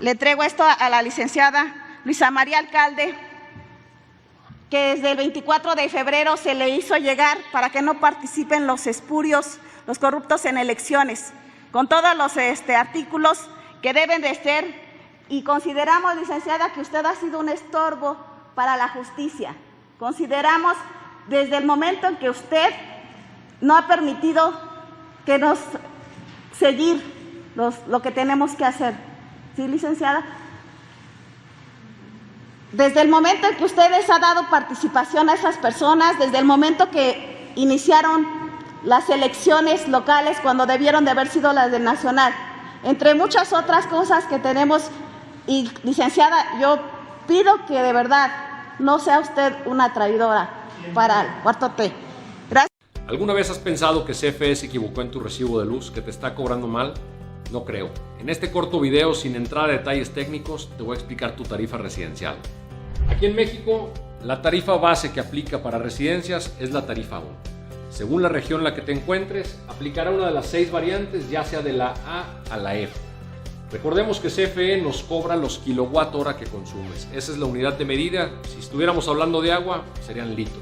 Le traigo esto a la licenciada Luisa María Alcalde, que desde el 24 de febrero se le hizo llegar para que no participen los espurios, los corruptos en elecciones, con todos los artículos que deben de ser, y consideramos, licenciada, que usted ha sido un estorbo para la justicia. Consideramos desde el momento en que usted no ha permitido que nos seguir lo que tenemos que hacer. ¿Sí, licenciada? Desde el momento en que ustedes han dado participación a esas personas, desde el momento que iniciaron las elecciones locales cuando debieron de haber sido las del nacional, entre muchas otras cosas que tenemos, y licenciada, yo pido que de verdad no sea usted una traidora para el Cuarto T. Gracias. ¿Alguna vez has pensado que CFE se equivocó en tu recibo de luz, que te está cobrando mal? No creo. En este corto video, sin entrar a detalles técnicos, te voy a explicar tu tarifa residencial. Aquí en México, la tarifa base que aplica para residencias es la tarifa 1. Según la región en la que te encuentres, aplicará una de las 6 variantes, ya sea de la A a la F. Recordemos que CFE nos cobra los kilowatt-hora que consumes. Esa es la unidad de medida. Si estuviéramos hablando de agua, serían litros.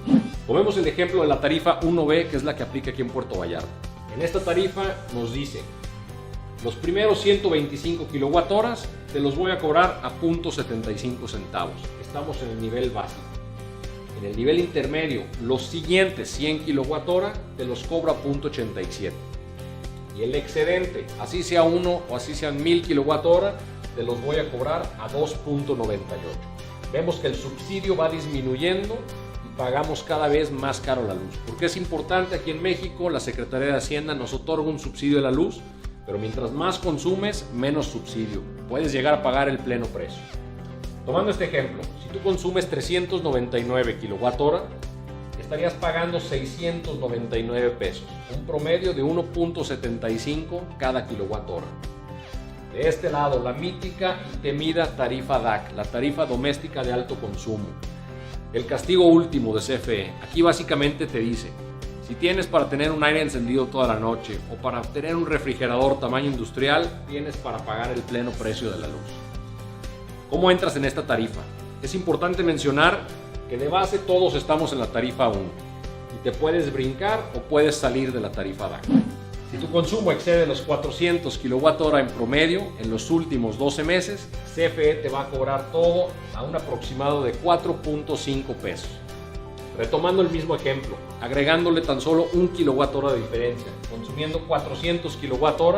Tomemos el ejemplo de la tarifa 1B, que es la que aplica aquí en Puerto Vallarta. En esta tarifa nos dice: los primeros 125 kilowatt-horas te los voy a cobrar a 0.75 centavos. Estamos en el nivel básico. En el nivel intermedio, los siguientes 100 kilowatt-hora te los cobro a 0.87. Y el excedente, así sea 1 o así sean 1000 kilowatt-hora, te los voy a cobrar a 2.98. Vemos que el subsidio va disminuyendo y pagamos cada vez más caro la luz. Porque es importante, aquí en México la Secretaría de Hacienda nos otorga un subsidio de la luz, pero mientras más consumes, menos subsidio. Puedes llegar a pagar el pleno precio. Tomando este ejemplo, si tú consumes 399 kilowatt-hora, estarías pagando 699 pesos, un promedio de 1.75 cada kilowatt-hora. De este lado, la mítica y temida tarifa DAC, la tarifa doméstica de alto consumo. El castigo último de CFE. Aquí básicamente te dice: si tienes para tener un aire encendido toda la noche o para tener un refrigerador tamaño industrial, tienes para pagar el pleno precio de la luz. ¿Cómo entras en esta tarifa? Es importante mencionar que de base todos estamos en la tarifa 1 y te puedes brincar o puedes salir de la tarifa DAC. Si tu consumo excede los 400 kWh en promedio en los últimos 12 meses, CFE te va a cobrar todo a un aproximado de 4.5 pesos. Retomando el mismo ejemplo, agregándole tan solo 1 kWh de diferencia, consumiendo 400 kWh,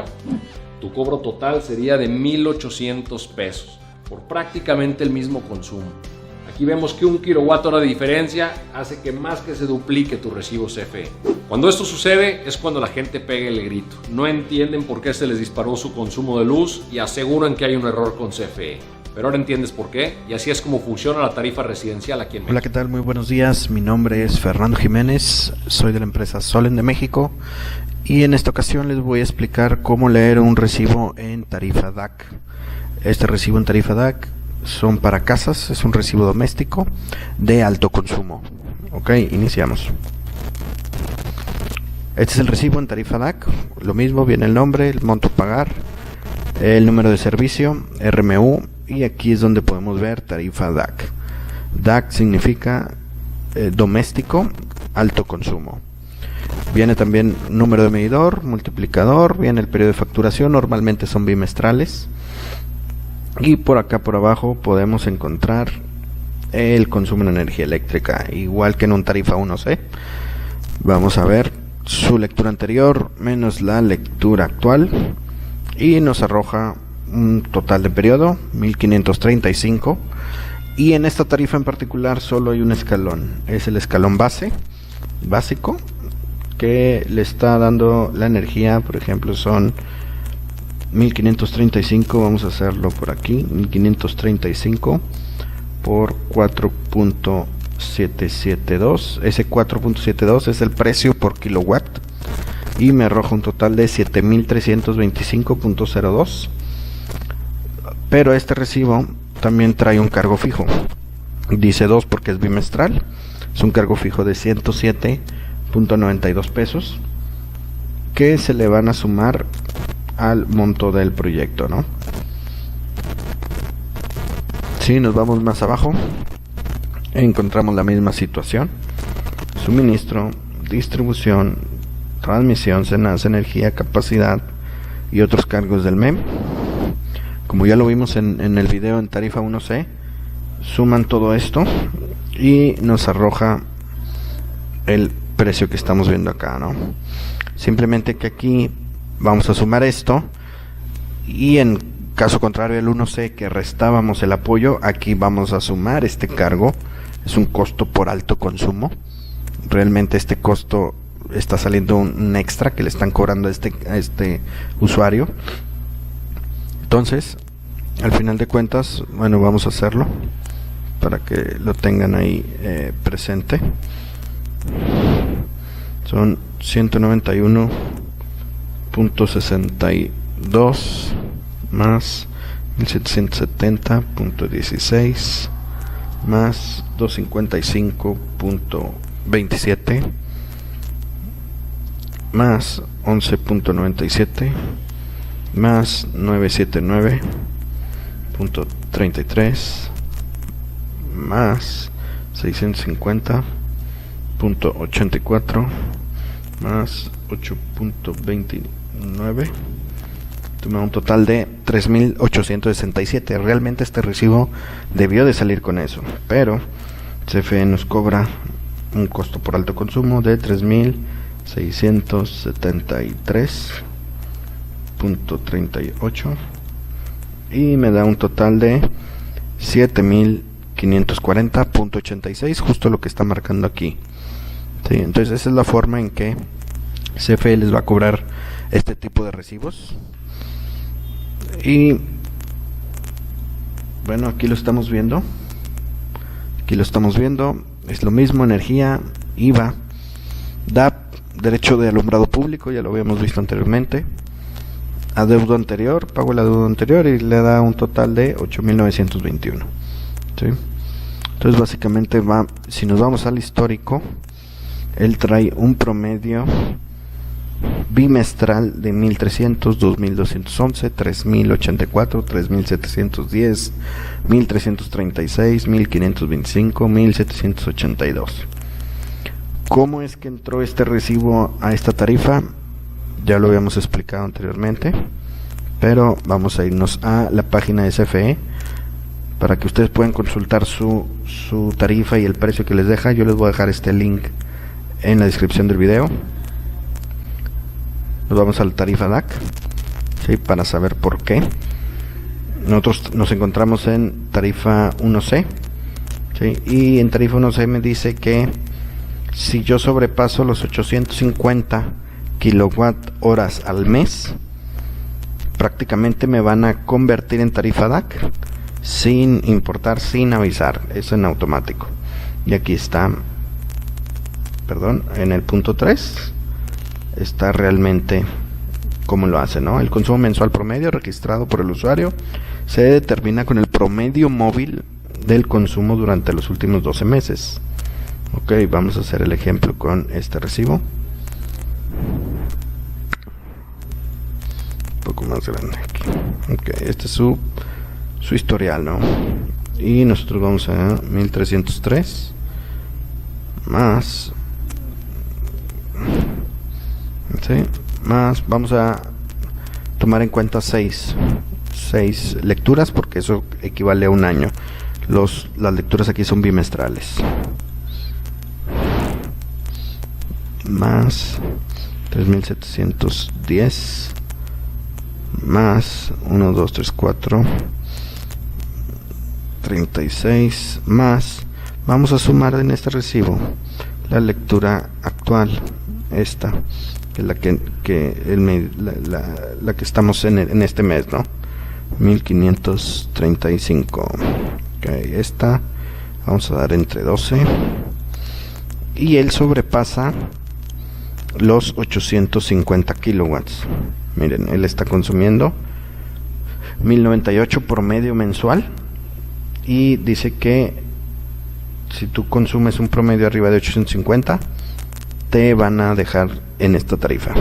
tu cobro total sería de 1,800 pesos por prácticamente el mismo consumo. Aquí vemos que 1 kWh de diferencia hace que más que se duplique tu recibo CFE. Cuando esto sucede es cuando la gente pega el grito. No entienden por qué se les disparó su consumo de luz y aseguran que hay un error con CFE. Pero ahora entiendes por qué, y así es como funciona la tarifa residencial aquí en México. Hola, ¿qué tal? Muy buenos días. Mi nombre es Fernando Jiménez, soy de la empresa Solen de México, y en esta ocasión les voy a explicar cómo leer un recibo en tarifa DAC. Este recibo en tarifa DAC son para casas, es un recibo doméstico de alto consumo. Ok, iniciamos. Este es el recibo en tarifa DAC, lo mismo, viene el nombre, el monto a pagar, el número de servicio, RMU, y aquí es donde podemos ver tarifa DAC. DAC significa doméstico, alto consumo. Viene también número de medidor, multiplicador, viene el periodo de facturación, normalmente son bimestrales. Y por acá por abajo podemos encontrar el consumo en energía eléctrica, igual que en un tarifa 1C. Vamos a ver su lectura anterior menos la lectura actual y nos arroja un total de periodo 1535, y en esta tarifa en particular solo hay un escalón, es el escalón básico, que le está dando la energía. Por ejemplo, son 1535, vamos a hacerlo por aquí, 1535 por 4.772, ese 4.72 es el precio por kilowatt y me arroja un total de 7325.02. pero este recibo también trae un cargo fijo, dice 2 porque es bimestral, es un cargo fijo de 107.92 pesos que se le van a sumar al monto del proyecto, ¿no? Si nos vamos más abajo, encontramos la misma situación: suministro, distribución, transmisión, SENASA, energía, capacidad y otros cargos del MEM. Como ya lo vimos en el video en tarifa 1C, suman todo esto y nos arroja el precio que estamos viendo acá, ¿no? Simplemente que aquí vamos a sumar esto, y en caso contrario el 1C, que restábamos el apoyo, aquí vamos a sumar este cargo. Es un costo por alto consumo. Realmente este costo está saliendo un extra que le están cobrando a este usuario. Entonces, al final de cuentas, bueno, vamos a hacerlo para que lo tengan ahí presente. Son 191.62 más 1770.16 más 255.27 más 11.97 más 979.33 más 650.84 más 8.29, toma un total de 3.867. Realmente este recibo debió de salir con eso, pero CFE nos cobra un costo por alto consumo de 3.673.38 y me da un total de 7.540.86, justo lo que está marcando aquí. Sí, entonces esa es la forma en que CFE les va a cobrar este tipo de recibos. Y bueno, aquí lo estamos viendo. Es lo mismo: energía, IVA, DAP, derecho de alumbrado público, ya lo habíamos visto anteriormente, adeudo anterior, pago el adeudo anterior, y le da un total de 8.921. ¿Sí? Entonces básicamente si nos vamos al histórico, él trae un promedio bimestral de 1.300, 2.211, 3.084, 3.710, 1.336, 1.525, 1.782. ¿Cómo es que entró este recibo a esta tarifa? Ya lo habíamos explicado anteriormente, pero vamos a irnos a la página de CFE para que ustedes puedan consultar su tarifa y el precio que les deja. Yo les voy a dejar este link en la descripción del video. Nos vamos al tarifa DAC, ¿sí? Para saber por qué. Nosotros nos encontramos en tarifa 1C, ¿sí? Y en tarifa 1C me dice que si yo sobrepaso los 850 kilowatt horas al mes, prácticamente me van a convertir en tarifa DAC sin importar, sin avisar. Eso en automático. Y aquí está, perdón, en el punto 3 está realmente cómo lo hace, ¿no? El consumo mensual promedio registrado por el usuario se determina con el promedio móvil del consumo durante los últimos 12 meses. Ok, vamos a hacer el ejemplo con este recibo. Un poco más grande aquí. Ok, este es su historial, ¿no? Y nosotros vamos a 1303 más, ¿sí? Más, vamos a tomar en cuenta 6 lecturas, porque eso equivale a un año. Las lecturas aquí son bimestrales. Más 3710 más 1, 2, 3, 4 36 más, vamos a sumar en este recibo la lectura actual, esta que es la que estamos en este mes, ¿no? 1535. Ok, esta vamos a dar entre 12 y él sobrepasa los 850 kilowatts. Miren, él está consumiendo 1098 promedio mensual, y dice que si tú consumes un promedio arriba de 850 te van a dejar en esta tarifa.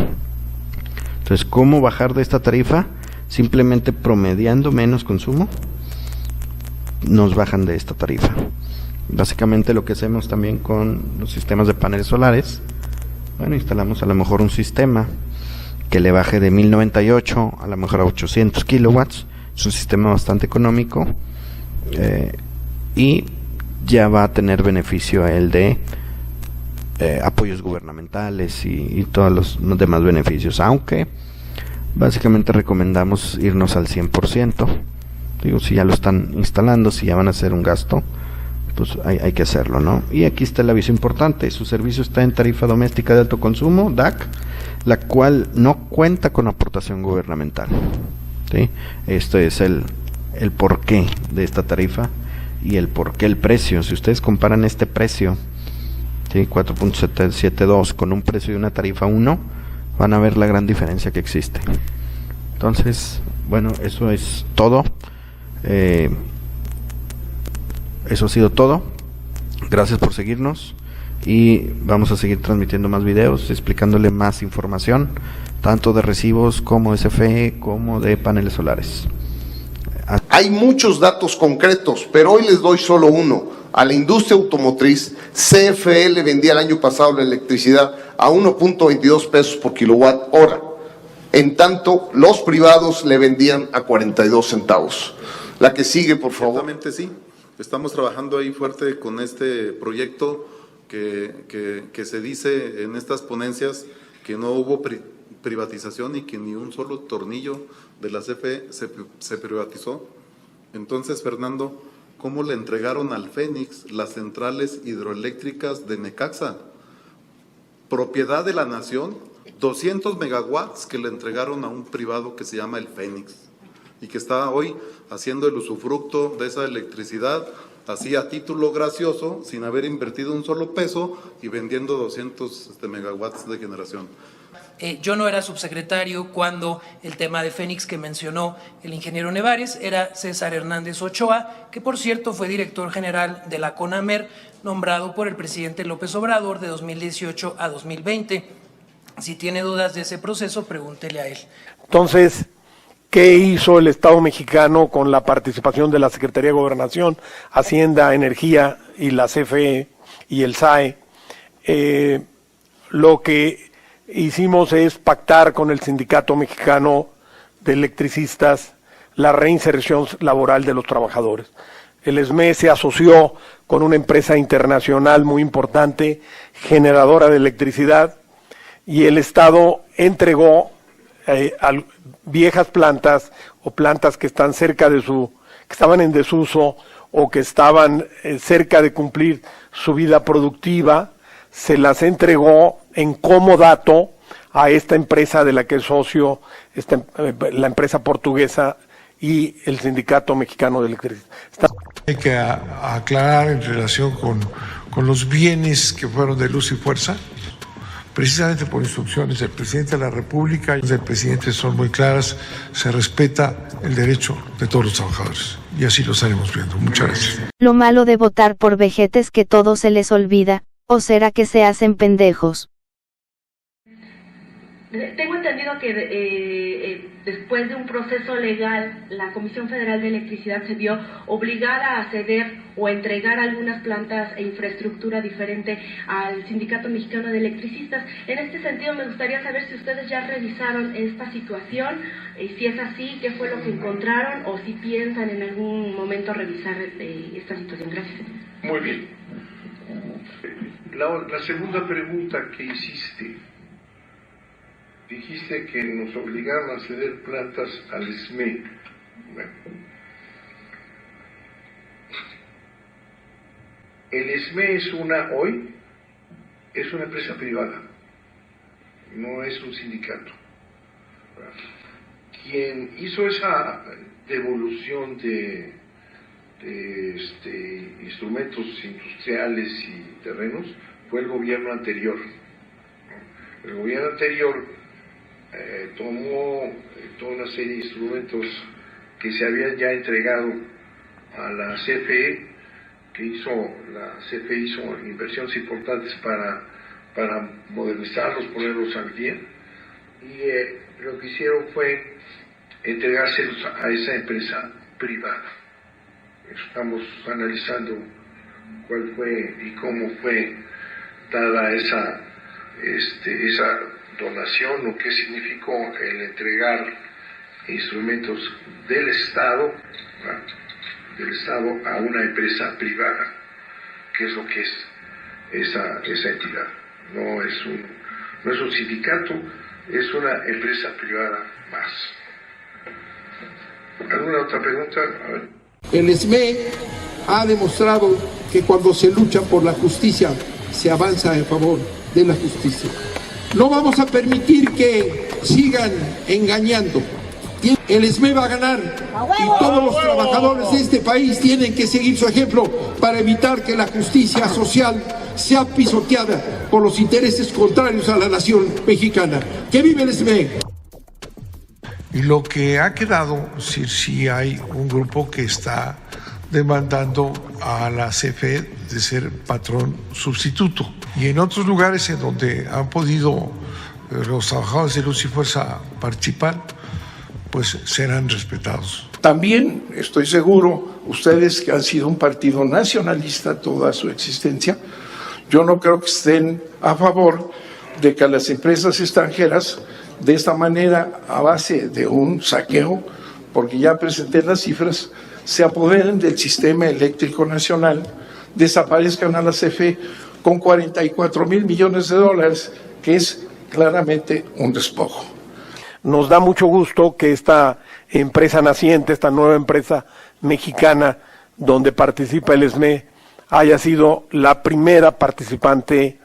Entonces, ¿cómo bajar de esta tarifa? Simplemente promediando menos consumo nos bajan de esta tarifa. Básicamente lo que hacemos también con los sistemas de paneles solares, bueno, instalamos a lo mejor un sistema que le baje de 1098 a lo mejor a 800 kilowatts, es un sistema bastante económico, y ya va a tener beneficio a él de apoyos gubernamentales y todos los demás beneficios, aunque básicamente recomendamos irnos al 100%. Digo, si ya lo están instalando, si ya van a hacer un gasto, pues hay que hacerlo, ¿no? Y aquí está el aviso importante: su servicio está en tarifa doméstica de alto consumo, DAC, la cual no cuenta con aportación gubernamental, ¿sí? Esto es el porqué de esta tarifa y el porqué el precio. Si ustedes comparan este precio, ¿sí? 4.772 con un precio de una tarifa 1, van a ver la gran diferencia que existe. Entonces, bueno, eso es todo. Eso ha sido todo. Gracias por seguirnos y vamos a seguir transmitiendo más videos explicándole más información, tanto de recibos como de CFE como de paneles solares. Hay muchos datos concretos, pero hoy les doy solo uno. A la industria automotriz, CFE le vendía el año pasado la electricidad a 1.22 pesos por kilowatt hora. En tanto, los privados le vendían a 42 centavos. La que sigue, por favor. Ciertamente sí. Estamos trabajando ahí fuerte con este proyecto que se dice en estas ponencias que no hubo privatización y que ni un solo tornillo de la CFE se privatizó. Entonces, Fernando, ¿cómo le entregaron al Fénix las centrales hidroeléctricas de Necaxa? Propiedad de la nación, 200 megawatts que le entregaron a un privado que se llama el Fénix y que está hoy haciendo el usufructo de esa electricidad así a título gracioso, sin haber invertido un solo peso y vendiendo 200 megawatts de generación. Yo no era subsecretario cuando el tema de Fénix que mencionó el ingeniero Nevares, era César Hernández Ochoa, que por cierto fue director general de la CONAMER, nombrado por el presidente López Obrador de 2018 a 2020. Si tiene dudas de ese proceso, pregúntele a él. Entonces, ¿qué hizo el Estado mexicano con la participación de la Secretaría de Gobernación, Hacienda, Energía y la CFE y el SAE? Lo que hicimos es pactar con el Sindicato Mexicano de Electricistas la reinserción laboral de los trabajadores. El SME se asoció con una empresa internacional muy importante, generadora de electricidad, y el Estado entregó viejas plantas o plantas que están cerca de que estaban en desuso o que estaban cerca de cumplir su vida productiva, se las entregó en comodato a esta empresa de la que es socio, la empresa portuguesa y el Sindicato Mexicano de Electricidad. Hay que aclarar en relación con los bienes que fueron de Luz y Fuerza, precisamente por instrucciones del presidente de la República y del presidente son muy claras, se respeta el derecho de todos los trabajadores y así lo estaremos viendo. Muchas gracias. Lo malo de votar por vejetes que todo se les olvida, ¿o será que se hacen pendejos? Tengo entendido que después de un proceso legal, la Comisión Federal de Electricidad se vio obligada a ceder o a entregar algunas plantas e infraestructura diferente al Sindicato Mexicano de Electricistas. En este sentido, me gustaría saber si ustedes ya revisaron esta situación, y si es así, qué fue lo que encontraron, o si piensan en algún momento revisar esta situación. Gracias. Muy bien. La segunda pregunta que hiciste. Dijiste que nos obligaron a ceder plantas al SME. Bueno. El SME hoy es una empresa privada, no es un sindicato. Quien hizo esa devolución de instrumentos industriales y terrenos fue el gobierno anterior. El gobierno anterior tomó toda una serie de instrumentos que se habían ya entregado a la CFE, la CFE hizo inversiones importantes para modernizarlos, ponerlos al día, y lo que hicieron fue entregárselos a esa empresa privada. Estamos analizando cuál fue y cómo fue dada esa donación o qué significó el entregar instrumentos del Estado a una empresa privada, que es lo que es esa entidad. No es un sindicato, es una empresa privada más. ¿Alguna otra pregunta? A ver. El SME ha demostrado que cuando se lucha por la justicia, se avanza en favor de la justicia. No vamos a permitir que sigan engañando. El SME va a ganar y todos los trabajadores de este país tienen que seguir su ejemplo para evitar que la justicia social sea pisoteada por los intereses contrarios a la nación mexicana. ¡Que vive el SME! Y lo que ha quedado, sí hay un grupo que está demandando a la CFE de ser patrón sustituto. Y en otros lugares en donde han podido los trabajadores de Luz y Fuerza participar, pues serán respetados. También estoy seguro, ustedes que han sido un partido nacionalista toda su existencia, yo no creo que estén a favor de que las empresas extranjeras, de esta manera, a base de un saqueo, porque ya presenté las cifras, se apoderen del sistema eléctrico nacional, desaparezcan a la CFE con 44,000 millones de dólares, que es claramente un despojo. Nos da mucho gusto que esta empresa naciente, esta nueva empresa mexicana donde participa el SME, haya sido la primera participante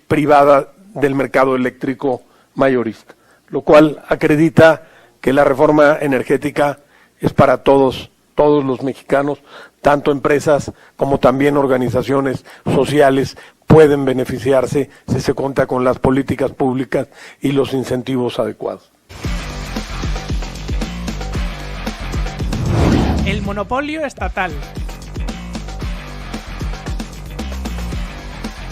privada del mercado eléctrico mayorista, lo cual acredita que la reforma energética es para todos los mexicanos, tanto empresas como también organizaciones sociales pueden beneficiarse si se cuenta con las políticas públicas y los incentivos adecuados. El monopolio estatal.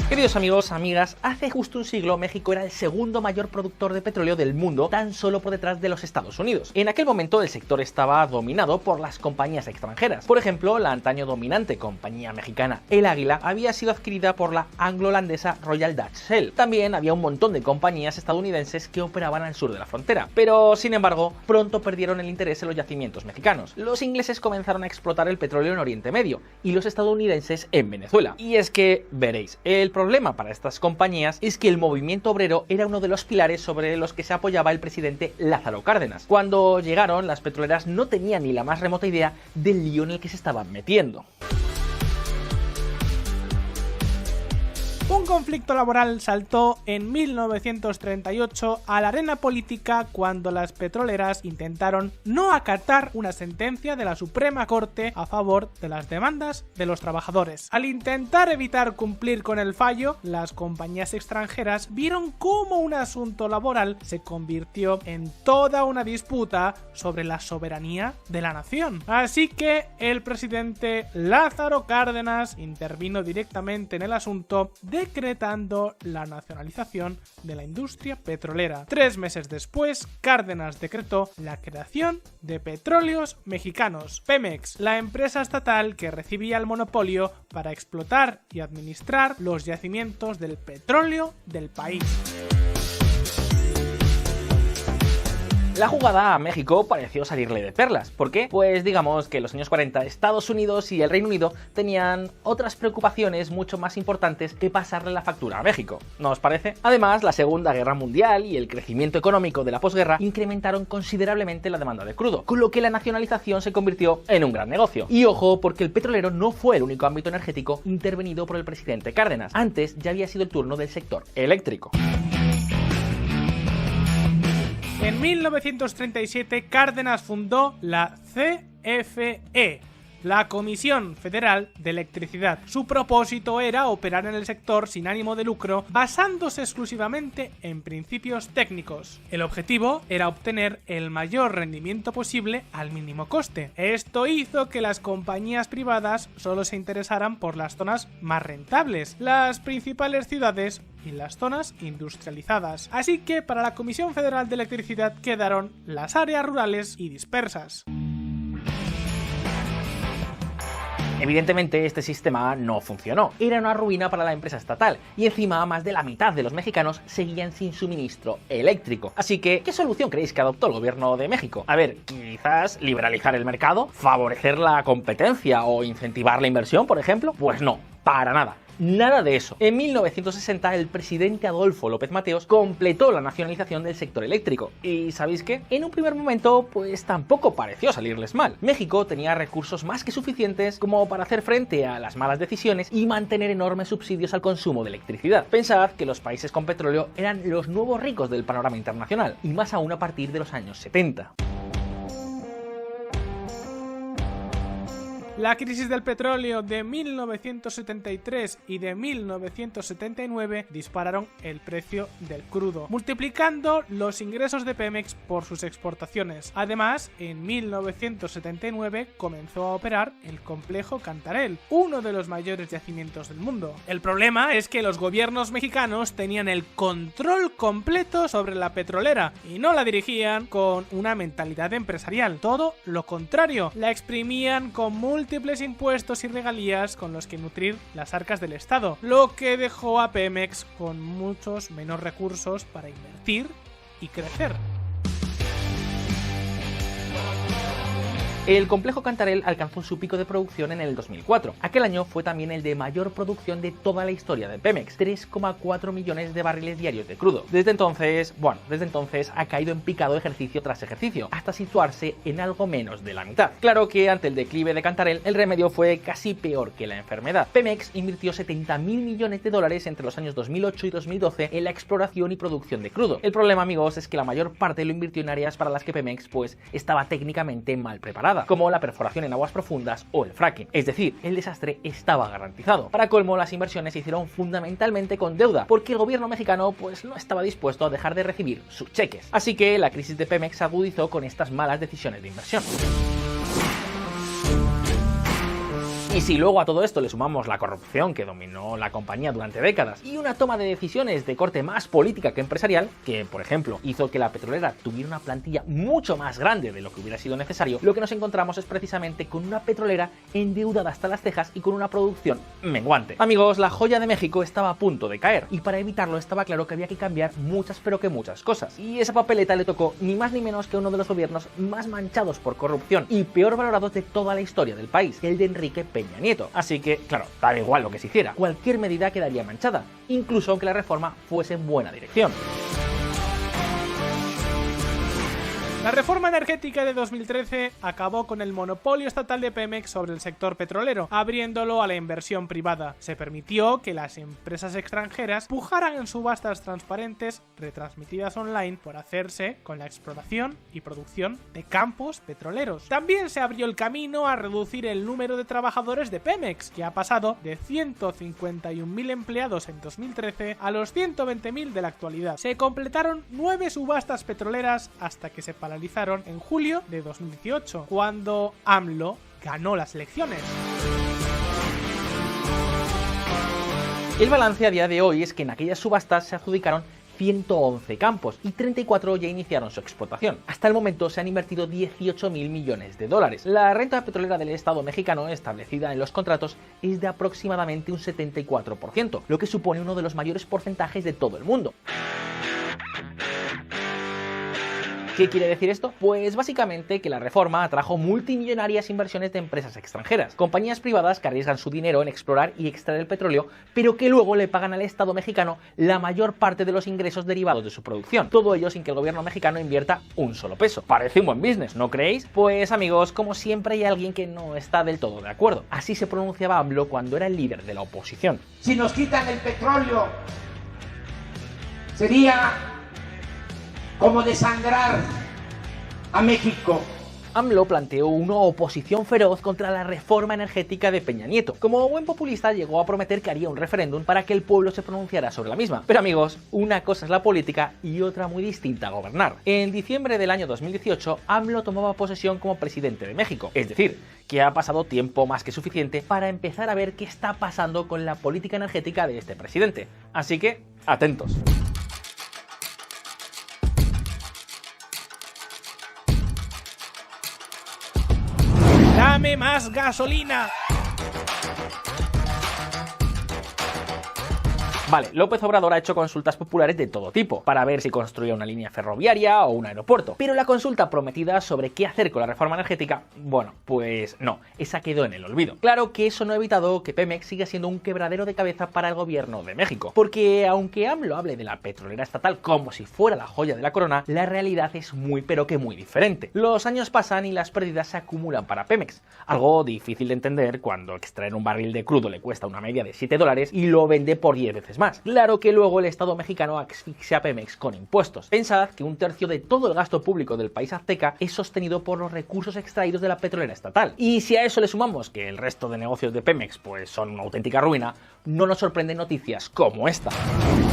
Queridos amigos, amigas, hace justo un siglo México era el segundo mayor productor de petróleo del mundo, tan solo por detrás de los Estados Unidos. En aquel momento el sector estaba dominado por las compañías extranjeras. Por ejemplo, la antaño dominante compañía mexicana El Águila había sido adquirida por la anglo-holandesa Royal Dutch Shell. También había un montón de compañías estadounidenses que operaban al sur de la frontera. Pero, sin embargo, pronto perdieron el interés en los yacimientos mexicanos. Los ingleses comenzaron a explotar el petróleo en Oriente Medio y los estadounidenses en Venezuela. Y es que, veréis, el problema para estas compañías es que el movimiento obrero era uno de los pilares sobre los que se apoyaba el presidente Lázaro Cárdenas. Cuando llegaron, las petroleras no tenían ni la más remota idea del lío en el que se estaban metiendo. Un conflicto laboral saltó en 1938 a la arena política cuando las petroleras intentaron no acatar una sentencia de la Suprema Corte a favor de las demandas de los trabajadores. Al intentar evitar cumplir con el fallo, las compañías extranjeras vieron cómo un asunto laboral se convirtió en toda una disputa sobre la soberanía de la nación. Así que el presidente Lázaro Cárdenas intervino directamente en el asunto, decretando la nacionalización de la industria petrolera. 3 meses después, Cárdenas decretó la creación de Petróleos Mexicanos, Pemex, la empresa estatal que recibía el monopolio para explotar y administrar los yacimientos del petróleo del país. La jugada a México pareció salirle de perlas. ¿Por qué? Pues digamos que en los años 40 Estados Unidos y el Reino Unido tenían otras preocupaciones mucho más importantes que pasarle la factura a México. ¿No os parece? Además, la Segunda Guerra Mundial y el crecimiento económico de la posguerra incrementaron considerablemente la demanda de crudo, con lo que la nacionalización se convirtió en un gran negocio. Y ojo, porque el petrolero no fue el único ámbito energético intervenido por el presidente Cárdenas. Antes ya había sido el turno del sector eléctrico. En 1937, Cárdenas fundó la CFE, la Comisión Federal de Electricidad. Su propósito era operar en el sector sin ánimo de lucro, basándose exclusivamente en principios técnicos. El objetivo era obtener el mayor rendimiento posible al mínimo coste. Esto hizo que las compañías privadas solo se interesaran por las zonas más rentables, las principales ciudades y las zonas industrializadas. Así que para la Comisión Federal de Electricidad quedaron las áreas rurales y dispersas. Evidentemente este sistema no funcionó, era una ruina para la empresa estatal y encima más de la mitad de los mexicanos seguían sin suministro eléctrico. Así que, ¿qué solución creéis que adoptó el gobierno de México? A ver, quizás liberalizar el mercado, favorecer la competencia o incentivar la inversión, por ejemplo. Pues no, para nada. Nada de eso. En 1960 el presidente Adolfo López Mateos completó la nacionalización del sector eléctrico. ¿Y sabéis qué? En un primer momento pues tampoco pareció salirles mal. México tenía recursos más que suficientes como para hacer frente a las malas decisiones y mantener enormes subsidios al consumo de electricidad. Pensad que los países con petróleo eran los nuevos ricos del panorama internacional, y más aún a partir de los años 70. La crisis del petróleo de 1973 y de 1979 dispararon el precio del crudo, multiplicando los ingresos de Pemex por sus exportaciones. Además, en 1979 comenzó a operar el complejo Cantarell, uno de los mayores yacimientos del mundo. El problema es que los gobiernos mexicanos tenían el control completo sobre la petrolera y no la dirigían con una mentalidad empresarial. Todo lo contrario, la exprimían con múltiples impuestos y regalías con los que nutrir las arcas del Estado, lo que dejó a Pemex con muchos menos recursos para invertir y crecer. El complejo Cantarell alcanzó su pico de producción en el 2004. Aquel año fue también el de mayor producción de toda la historia de Pemex, 3,4 millones de barriles diarios de crudo. Desde entonces ha caído en picado ejercicio tras ejercicio, hasta situarse en algo menos de la mitad. Claro que ante el declive de Cantarell, el remedio fue casi peor que la enfermedad. Pemex invirtió 70.000 millones de dólares entre los años 2008 y 2012 en la exploración y producción de crudo. El problema, amigos, es que la mayor parte lo invirtió en áreas para las que Pemex pues estaba técnicamente mal preparada, como la perforación en aguas profundas o el fracking. Es decir, el desastre estaba garantizado. Para colmo, las inversiones se hicieron fundamentalmente con deuda, porque el gobierno mexicano pues no estaba dispuesto a dejar de recibir sus cheques. Así que la crisis de Pemex se agudizó con estas malas decisiones de inversión. Y si luego a todo esto le sumamos la corrupción que dominó la compañía durante décadas y una toma de decisiones de corte más política que empresarial, que por ejemplo hizo que la petrolera tuviera una plantilla mucho más grande de lo que hubiera sido necesario, lo que nos encontramos es precisamente con una petrolera endeudada hasta las cejas y con una producción menguante. Amigos, la joya de México estaba a punto de caer y para evitarlo estaba claro que había que cambiar muchas cosas. Y esa papeleta le tocó ni más ni menos que a uno de los gobiernos más manchados por corrupción y peor valorados de toda la historia del país, el de Enrique Peña Nieto. Así que, claro, da igual lo que se hiciera, cualquier medida quedaría manchada, incluso aunque la reforma fuese en buena dirección. La reforma energética de 2013 acabó con el monopolio estatal de Pemex sobre el sector petrolero, abriéndolo a la inversión privada. Se permitió que las empresas extranjeras pujaran en subastas transparentes retransmitidas online por hacerse con la exploración y producción de campos petroleros. También se abrió el camino a reducir el número de trabajadores de Pemex, que ha pasado de 151.000 empleados en 2013 a los 120.000 de la actualidad. Se completaron 9 subastas petroleras hasta que se paralizaron en julio de 2018, cuando AMLO ganó las elecciones. El balance a día de hoy es que en aquellas subastas se adjudicaron 111 campos y 34 ya iniciaron su explotación. Hasta el momento se han invertido 18.000 millones de dólares. La renta petrolera del Estado mexicano establecida en los contratos es de aproximadamente un 74%, lo que supone uno de los mayores porcentajes de todo el mundo. ¿Qué quiere decir esto? Pues básicamente que la reforma atrajo multimillonarias inversiones de empresas extranjeras, compañías privadas que arriesgan su dinero en explorar y extraer el petróleo, pero que luego le pagan al Estado mexicano la mayor parte de los ingresos derivados de su producción. Todo ello sin que el gobierno mexicano invierta un solo peso. Parece un buen business, ¿no creéis? Pues amigos, como siempre hay alguien que no está del todo de acuerdo. Así se pronunciaba AMLO cuando era el líder de la oposición. Si nos quitan el petróleo, sería como desangrar a México. AMLO planteó una oposición feroz contra la reforma energética de Peña Nieto. Como buen populista llegó a prometer que haría un referéndum para que el pueblo se pronunciara sobre la misma. Pero amigos, una cosa es la política y otra muy distinta a gobernar. En diciembre del año 2018, AMLO tomaba posesión como presidente de México. Es decir, que ha pasado tiempo más que suficiente para empezar a ver qué está pasando con la política energética de este presidente. Así que, atentos. ¡Dame más gasolina! Vale, López Obrador ha hecho consultas populares de todo tipo, para ver si construía una línea ferroviaria o un aeropuerto, pero la consulta prometida sobre qué hacer con la reforma energética, bueno, pues no, esa quedó en el olvido. Claro que eso no ha evitado que Pemex siga siendo un quebradero de cabeza para el gobierno de México, porque aunque AMLO hable de la petrolera estatal como si fuera la joya de la corona, la realidad es muy pero que muy diferente. Los años pasan y las pérdidas se acumulan para Pemex, algo difícil de entender cuando extraer un barril de crudo le cuesta una media de $7 y lo vende por 10 veces más. Claro que luego el Estado mexicano asfixia a Pemex con impuestos. Pensad que un tercio de todo el gasto público del país azteca es sostenido por los recursos extraídos de la petrolera estatal. Y si a eso le sumamos que el resto de negocios de Pemex pues son una auténtica ruina, no nos sorprenden noticias como esta.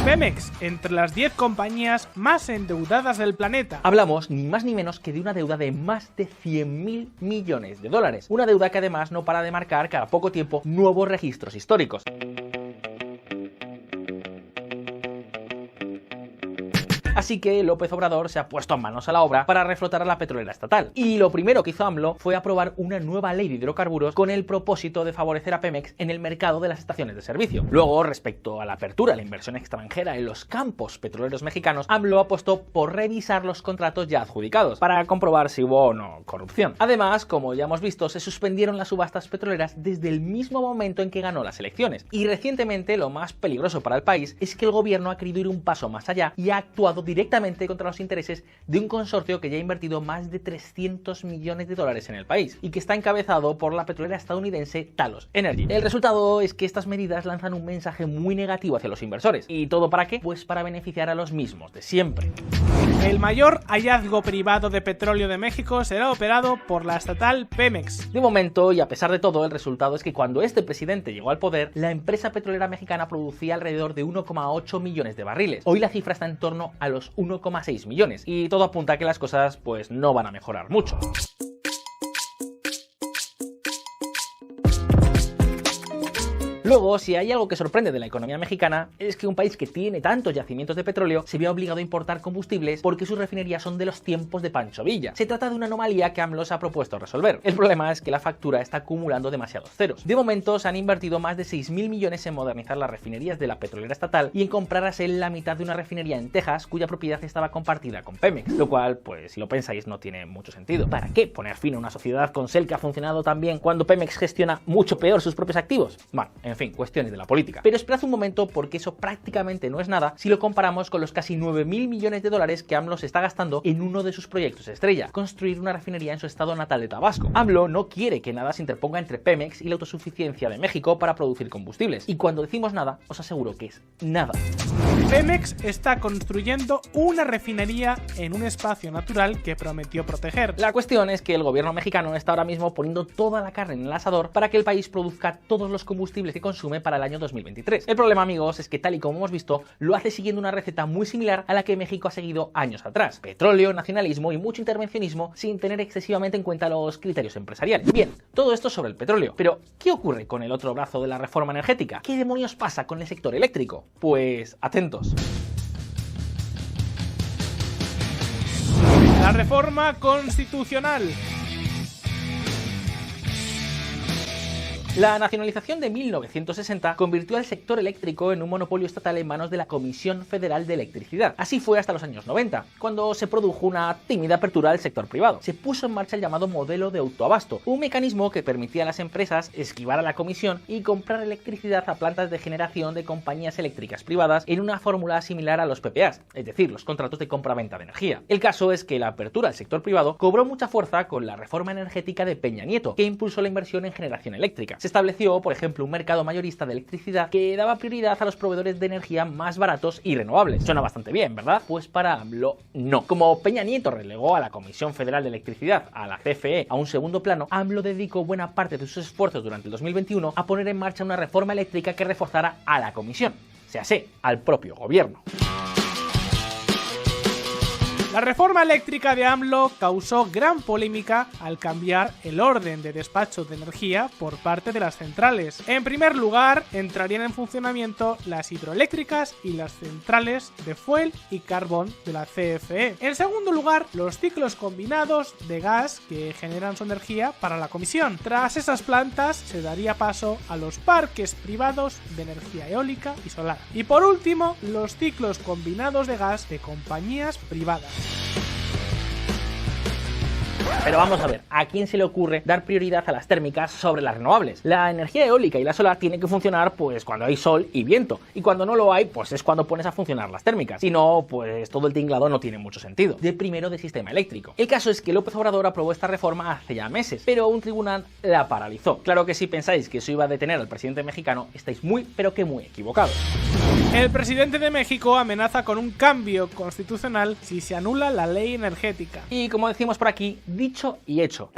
Pemex, entre las 10 compañías más endeudadas del planeta. Hablamos ni más ni menos que de una deuda de más de 100.000 millones de dólares. Una deuda que además no para de marcar cada poco tiempo nuevos registros históricos. Así que López Obrador se ha puesto manos a la obra para reflotar a la petrolera estatal. Y lo primero que hizo AMLO fue aprobar una nueva ley de hidrocarburos con el propósito de favorecer a Pemex en el mercado de las estaciones de servicio. Luego, respecto a la apertura a la inversión extranjera en los campos petroleros mexicanos, AMLO apostó por revisar los contratos ya adjudicados para comprobar si hubo o no corrupción. Además, como ya hemos visto, se suspendieron las subastas petroleras desde el mismo momento en que ganó las elecciones. Y recientemente, lo más peligroso para el país es que el gobierno ha querido ir un paso más allá y ha actuado directamente contra los intereses de un consorcio que ya ha invertido más de 300 millones de dólares en el país y que está encabezado por la petrolera estadounidense Talos Energy. El resultado es que estas medidas lanzan un mensaje muy negativo hacia los inversores. ¿Y todo para qué? Pues para beneficiar a los mismos de siempre. El mayor hallazgo privado de petróleo de México será operado por la estatal Pemex. De momento, y a pesar de todo, el resultado es que cuando este presidente llegó al poder, la empresa petrolera mexicana producía alrededor de 1,8 millones de barriles. Hoy la cifra está en torno a los 1,6 millones y todo apunta a que las cosas pues no van a mejorar mucho. Luego, si hay algo que sorprende de la economía mexicana, es que un país que tiene tantos yacimientos de petróleo se ve obligado a importar combustibles porque sus refinerías son de los tiempos de Pancho Villa. Se trata de una anomalía que AMLO se ha propuesto resolver. El problema es que la factura está acumulando demasiados ceros. De momento, se han invertido más de 6.000 millones en modernizar las refinerías de la petrolera estatal y en comprar a la mitad de una refinería en Texas cuya propiedad estaba compartida con Pemex, lo cual, pues si lo pensáis, no tiene mucho sentido. ¿Para qué poner fin a una sociedad con Shell que ha funcionado tan bien cuando Pemex gestiona mucho peor sus propios activos? Bueno, en fin, cuestiones de la política. Pero esperad un momento porque eso prácticamente no es nada si lo comparamos con los casi 9.000 millones de dólares que AMLO se está gastando en uno de sus proyectos estrella, construir una refinería en su estado natal de Tabasco. AMLO no quiere que nada se interponga entre Pemex y la autosuficiencia de México para producir combustibles. Y cuando decimos nada, os aseguro que es nada. Pemex está construyendo una refinería en un espacio natural que prometió proteger. La cuestión es que el gobierno mexicano está ahora mismo poniendo toda la carne en el asador para que el país produzca todos los combustibles que consume para el año 2023. El problema, amigos, es que tal y como hemos visto, lo hace siguiendo una receta muy similar a la que México ha seguido años atrás. Petróleo, nacionalismo y mucho intervencionismo sin tener excesivamente en cuenta los criterios empresariales. Bien, todo esto sobre el petróleo. Pero, ¿qué ocurre con el otro brazo de la reforma energética? ¿Qué demonios pasa con el sector eléctrico? Pues, atentos. La reforma constitucional. La nacionalización de 1960 convirtió al sector eléctrico en un monopolio estatal en manos de la Comisión Federal de Electricidad. Así fue hasta los años 90, cuando se produjo una tímida apertura al sector privado. Se puso en marcha el llamado modelo de autoabasto, un mecanismo que permitía a las empresas esquivar a la comisión y comprar electricidad a plantas de generación de compañías eléctricas privadas en una fórmula similar a los PPAs, es decir, los contratos de compra-venta de energía. El caso es que la apertura al sector privado cobró mucha fuerza con la reforma energética de Peña Nieto, que impulsó la inversión en generación eléctrica. Se estableció, por ejemplo, un mercado mayorista de electricidad que daba prioridad a los proveedores de energía más baratos y renovables. Suena bastante bien, ¿verdad? Pues para AMLO, no. Como Peña Nieto relegó a la Comisión Federal de Electricidad, a la CFE, a un segundo plano, AMLO dedicó buena parte de sus esfuerzos durante el 2021 a poner en marcha una reforma eléctrica que reforzara a la Comisión, se hace al propio gobierno. La reforma eléctrica de AMLO causó gran polémica al cambiar el orden de despacho de energía por parte de las centrales. En primer lugar, entrarían en funcionamiento las hidroeléctricas y las centrales de fuel y carbón de la CFE. En segundo lugar, los ciclos combinados de gas que generan su energía para la comisión. Tras esas plantas, se daría paso a los parques privados de energía eólica y solar. Y por último, los ciclos combinados de gas de compañías privadas. Pero vamos a ver, ¿a quién se le ocurre dar prioridad a las térmicas sobre las renovables? La energía eólica y la solar tiene que funcionar pues cuando hay sol y viento, y cuando no lo hay pues es cuando pones a funcionar las térmicas. Si no, pues todo el tinglado no tiene mucho sentido. De primero de sistema eléctrico. El caso es que López Obrador aprobó esta reforma hace ya meses, pero un tribunal la paralizó. Claro que si pensáis que eso iba a detener al presidente mexicano, estáis muy, pero que muy equivocados. El presidente de México amenaza con un cambio constitucional si se anula la ley energética. Y como decimos por aquí, dicho y hecho.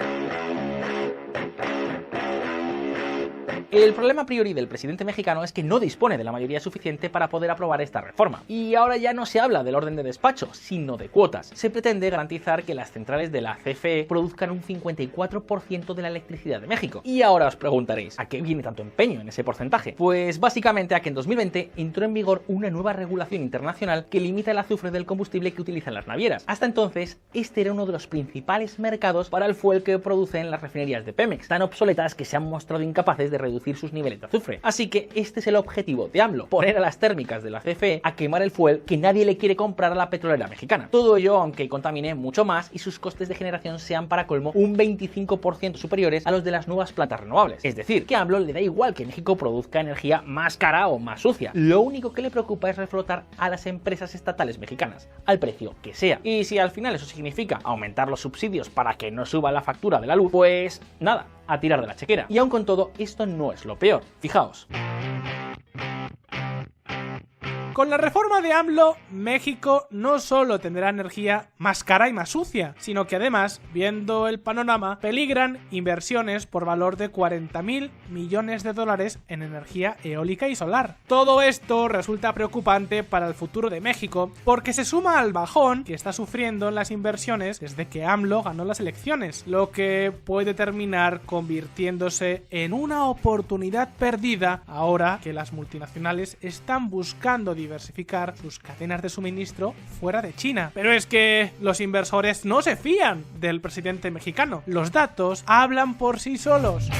El problema a priori del presidente mexicano es que no dispone de la mayoría suficiente para poder aprobar esta reforma. Y ahora ya no se habla del orden de despacho, sino de cuotas. Se pretende garantizar que las centrales de la CFE produzcan un 54% de la electricidad de México. Y ahora os preguntaréis, ¿a qué viene tanto empeño en ese porcentaje? Pues básicamente a que en 2020 entró en vigor una nueva regulación internacional que limita el azufre del combustible que utilizan las navieras. Hasta entonces, este era uno de los principales mercados para el fuel que producen las refinerías de Pemex, tan obsoletas que se han mostrado incapaces de reducir sus niveles de azufre. Así que este es el objetivo de AMLO, poner a las térmicas de la CFE a quemar el fuel que nadie le quiere comprar a la petrolera mexicana. Todo ello aunque contamine mucho más y sus costes de generación sean para colmo un 25% superiores a los de las nuevas plantas renovables. Es decir, que a AMLO le da igual que México produzca energía más cara o más sucia. Lo único que le preocupa es reflotar a las empresas estatales mexicanas, al precio que sea. Y si al final eso significa aumentar los subsidios para que no suba la factura de la luz, pues nada, a tirar de la chequera. Y aun con todo, esto no es lo peor. Fijaos. Con la reforma de AMLO, México no solo tendrá energía más cara y más sucia, sino que además, viendo el panorama, peligran inversiones por valor de 40.000 millones de dólares en energía eólica y solar. Todo esto resulta preocupante para el futuro de México, porque se suma al bajón que está sufriendo en las inversiones desde que AMLO ganó las elecciones, lo que puede terminar convirtiéndose en una oportunidad perdida ahora que las multinacionales están buscando diversificar sus cadenas de suministro fuera de China. Pero es que los inversores no se fían del presidente mexicano. Los datos hablan por sí solos.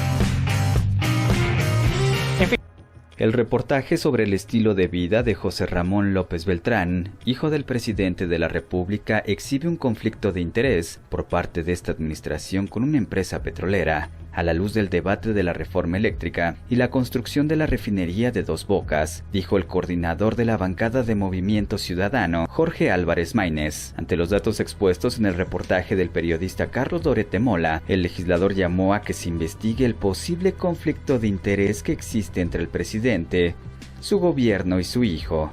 El reportaje sobre el estilo de vida de José Ramón López Beltrán, hijo del presidente de la República, exhibe un conflicto de interés por parte de esta administración con una empresa petrolera, a la luz del debate de la reforma eléctrica y la construcción de la refinería de Dos Bocas, dijo el coordinador de la bancada de Movimiento Ciudadano, Jorge Álvarez Maínez. Ante los datos expuestos en el reportaje del periodista Carlos Dorete Mola, el legislador llamó a que se investigue el posible conflicto de interés que existe entre el presidente, su gobierno y su hijo,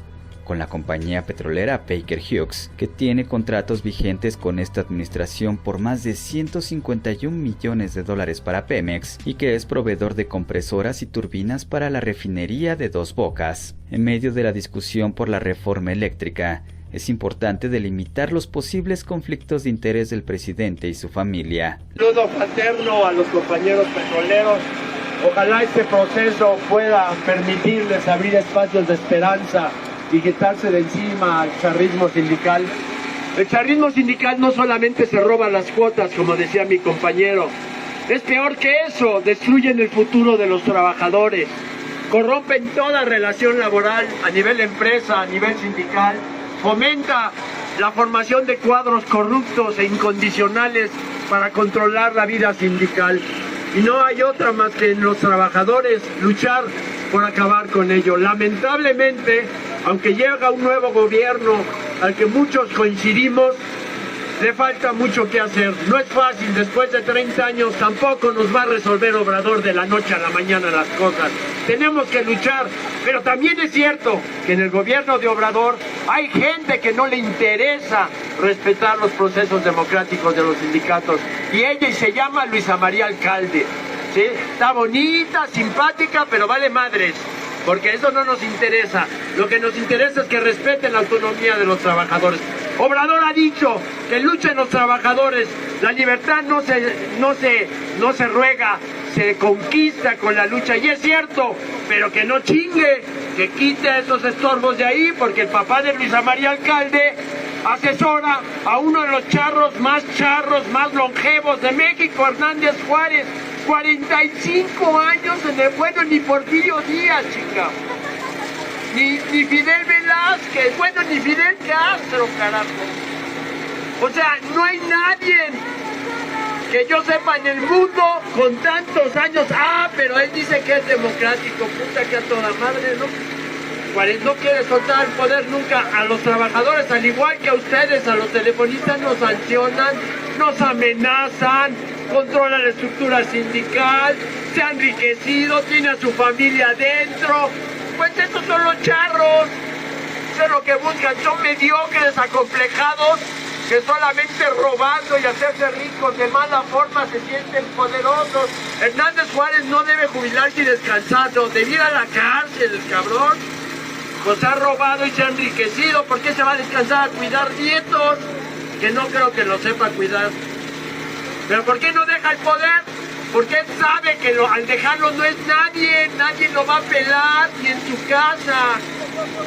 con la compañía petrolera Baker Hughes, que tiene contratos vigentes con esta administración por más de 151 millones de dólares para Pemex y que es proveedor de compresoras y turbinas para la refinería de Dos Bocas. En medio de la discusión por la reforma eléctrica, es importante delimitar los posibles conflictos de interés del presidente y su familia. Saludo fraterno a los compañeros petroleros. Ojalá este proceso pueda permitirles abrir espacios de esperanza y quitarse de encima el charrismo sindical. El charrismo sindical no solamente se roba las cuotas, como decía mi compañero, es peor que eso, destruyen el futuro de los trabajadores, corrompen toda relación laboral a nivel empresa, a nivel sindical, fomenta la formación de cuadros corruptos e incondicionales para controlar la vida sindical. Y no hay otra más que en los trabajadores luchar por acabar con ello. Lamentablemente, aunque llega un nuevo gobierno al que muchos coincidimos, le falta mucho que hacer. No es fácil, después de 30 años tampoco nos va a resolver Obrador de la noche a la mañana las cosas. Tenemos que luchar, pero también es cierto que en el gobierno de Obrador hay gente que no le interesa respetar los procesos democráticos de los sindicatos. Y ella se llama Luisa María Alcalde. ¿Sí? Está bonita, simpática, pero vale madres, porque eso no nos interesa. Lo que nos interesa es que respeten la autonomía de los trabajadores. Obrador ha dicho que luchen los trabajadores. La libertad no se ruega, se conquista con la lucha, y es cierto, pero que no chingue, que quite esos estorbos de ahí, porque el papá de Luisa María Alcalde asesora a uno de los charros más longevos de México, Hernández Juárez, 45 años en el bueno, ni Porfirio Díaz, chica, ni Fidel Velázquez, bueno, ni Fidel Castro, carajo. O sea, no hay nadie que yo sepa en el mundo con tantos años. Pero él dice que es democrático, puta que a toda madre, ¿no? Juárez no quiere soltar el poder nunca. A los trabajadores, al igual que a ustedes, a los telefonistas, nos sancionan, nos amenazan, controla la estructura sindical, se ha enriquecido, tiene a su familia adentro. Pues estos son los charros, eso es lo que buscan, son mediocres, acomplejados, que solamente robando y hacerse ricos de mala forma se sienten poderosos. Hernández Juárez no debe jubilarse y descansar, no, debe ir a la cárcel, el cabrón. Pues ha robado y se ha enriquecido, ¿por qué se va a descansar a cuidar nietos? Que no creo que lo sepa cuidar. ¿Pero por qué no deja el poder? Porque él sabe que al dejarlo no es nadie lo va a pelar, ni en su casa.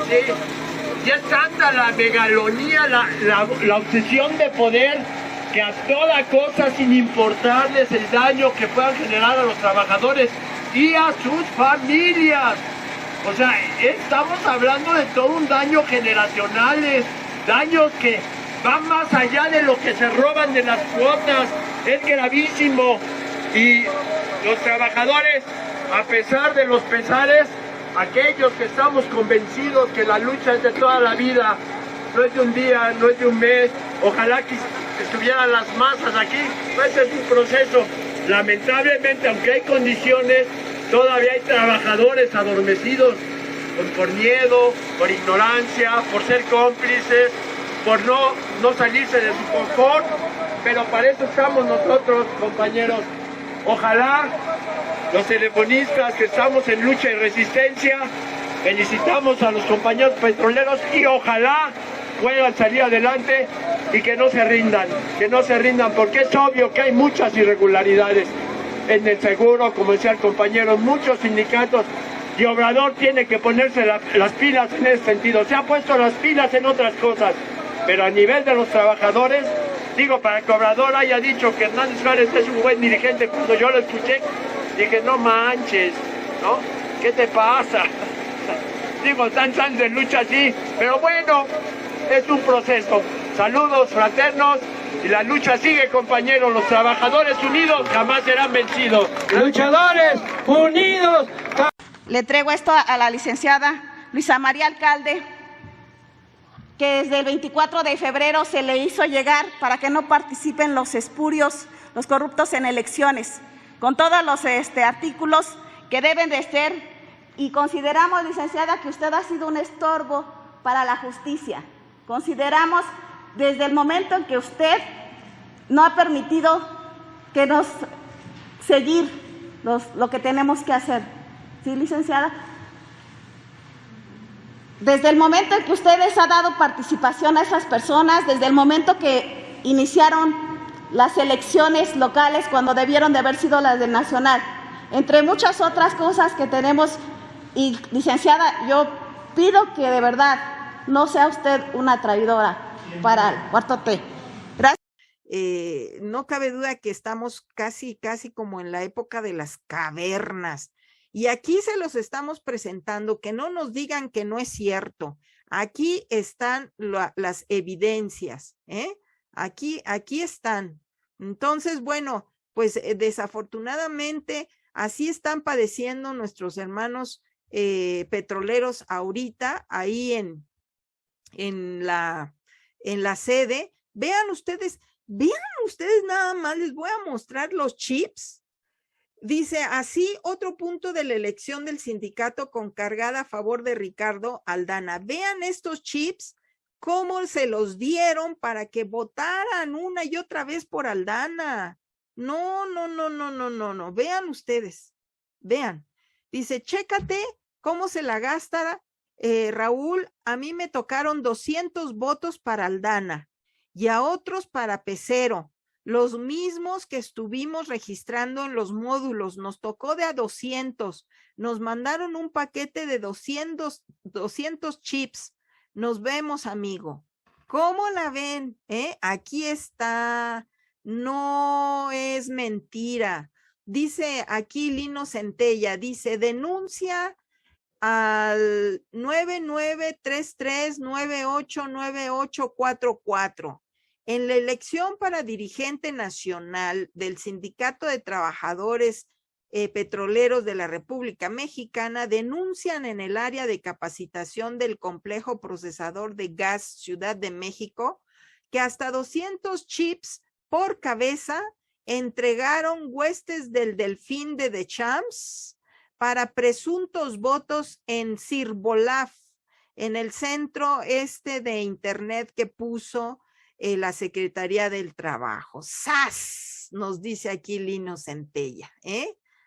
¿Sí? Ya es tanta la megalonía, la obsesión de poder, que a toda cosa, sin importarles el daño que puedan generar a los trabajadores y a sus familias. O sea, estamos hablando de todo un daño generacionales, daños que van más allá de lo que se roban de las cuotas, es gravísimo. Y los trabajadores, a pesar de los pesares, aquellos que estamos convencidos que la lucha es de toda la vida, no es de un día, no es de un mes, ojalá que estuvieran las masas aquí, ese es un proceso. Lamentablemente, aunque hay condiciones, todavía hay trabajadores adormecidos por miedo, por ignorancia, por ser cómplices, por no salirse de su confort, pero para eso estamos nosotros, compañeros. Ojalá los telefonistas que estamos en lucha y resistencia, felicitamos a los compañeros petroleros y ojalá puedan salir adelante y que no se rindan, porque es obvio que hay muchas irregularidades en el seguro, como decía el compañero, muchos sindicatos, y Obrador tiene que ponerse las pilas en ese sentido. Se ha puesto las pilas en otras cosas, pero a nivel de los trabajadores, digo, para que Obrador haya dicho que Hernández Juárez es un buen dirigente, cuando yo lo escuché, dije, no manches, ¿no? ¿Qué te pasa? Digo, están de lucha así, pero bueno, es un proceso. Saludos fraternos, y la lucha sigue, compañeros. Los trabajadores unidos jamás serán vencidos. ¡Luchadores unidos! Le traigo esto a la licenciada Luisa María Alcalde, que desde el 24 de febrero se le hizo llegar para que no participen los espurios, los corruptos en elecciones, con todos los artículos que deben de ser, y consideramos, licenciada, que usted ha sido un estorbo para la justicia. Consideramos desde el momento en que usted no ha permitido que nos seguir lo que tenemos que hacer. ¿Sí, licenciada? Desde el momento en que usted les ha dado participación a esas personas, desde el momento que iniciaron las elecciones locales cuando debieron de haber sido las del nacional, entre muchas otras cosas que tenemos, y licenciada, yo pido que de verdad no sea usted una traidora para el cuarto T. Gracias. No cabe duda que estamos casi como en la época de las cavernas. Y aquí se los estamos presentando, que no nos digan que no es cierto. Aquí están las evidencias, ¿eh? Aquí están. Entonces, bueno, pues desafortunadamente así están padeciendo nuestros hermanos petroleros ahorita, ahí en la sede. Vean ustedes nada más, les voy a mostrar los chips. Dice así, otro punto de la elección del sindicato con cargada a favor de Ricardo Aldana. Vean estos chips, cómo se los dieron para que votaran una y otra vez por Aldana. No. Vean ustedes, vean. Dice, chécate cómo se la gasta Raúl. A mí me tocaron 200 votos para Aldana y a otros para pecero, los mismos que estuvimos registrando en los módulos. Nos tocó de a 200, nos mandaron un paquete de 200 chips. Nos vemos, amigo. ¿Cómo la ven? Aquí está, no es mentira. Dice aquí Lino Centella, dice, denuncia al 9933989844. En la elección para dirigente nacional del Sindicato de Trabajadores Petroleros de la República Mexicana, denuncian en el área de capacitación del Complejo Procesador de Gas Ciudad de México que hasta 200 chips por cabeza entregaron huestes del Delfín de Deschamps para presuntos votos en Sirbolaf, en el centro de internet que puso la Secretaría del Trabajo. ¡Sas! Nos dice aquí Lino Centella.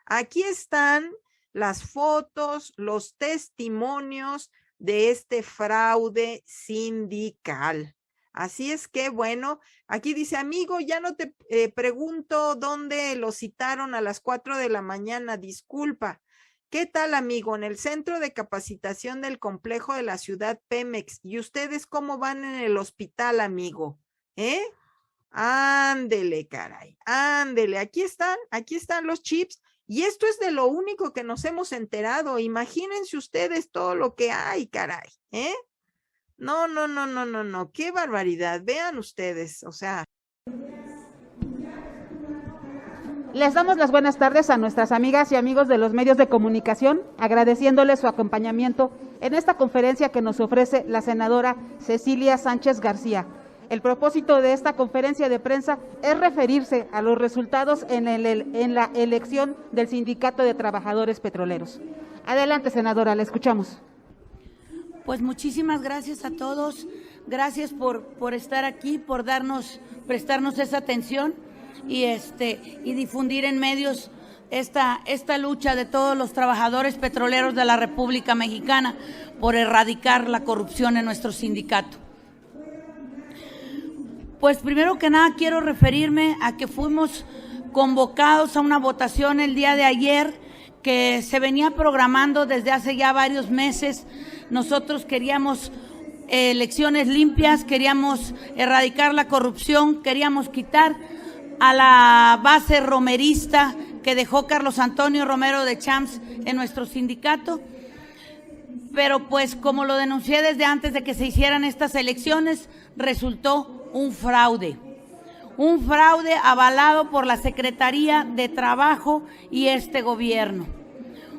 Aquí están las fotos, los testimonios de este fraude sindical. Así es que, bueno, aquí dice, amigo, ya no te pregunto dónde lo citaron a las 4 de la mañana, disculpa. ¿Qué tal, amigo? En el centro de capacitación del complejo de la ciudad Pemex. ¿Y ustedes cómo van en el hospital, amigo? Ándele, caray, ándele. Aquí están los chips. Y esto es de lo único que nos hemos enterado. Imagínense ustedes todo lo que hay, caray, No, qué barbaridad. Vean ustedes, o sea. Les damos las buenas tardes a nuestras amigas y amigos de los medios de comunicación, agradeciéndoles su acompañamiento en esta conferencia que nos ofrece la senadora Cecilia Sánchez García. El propósito de esta conferencia de prensa es referirse a los resultados en la elección del Sindicato de Trabajadores Petroleros. Adelante, senadora, la escuchamos. Pues muchísimas gracias a todos, gracias por estar aquí, por prestarnos esa atención y difundir en medios esta lucha de todos los trabajadores petroleros de la República Mexicana por erradicar la corrupción en nuestro sindicato. Pues primero que nada quiero referirme a que fuimos convocados a una votación el día de ayer que se venía programando desde hace ya varios meses. Nosotros queríamos elecciones limpias, queríamos erradicar la corrupción, queríamos quitar a la base romerista que dejó Carlos Antonio Romero Deschamps en nuestro sindicato. Pero pues como lo denuncié desde antes de que se hicieran estas elecciones, resultó un fraude avalado por la Secretaría de Trabajo y este gobierno.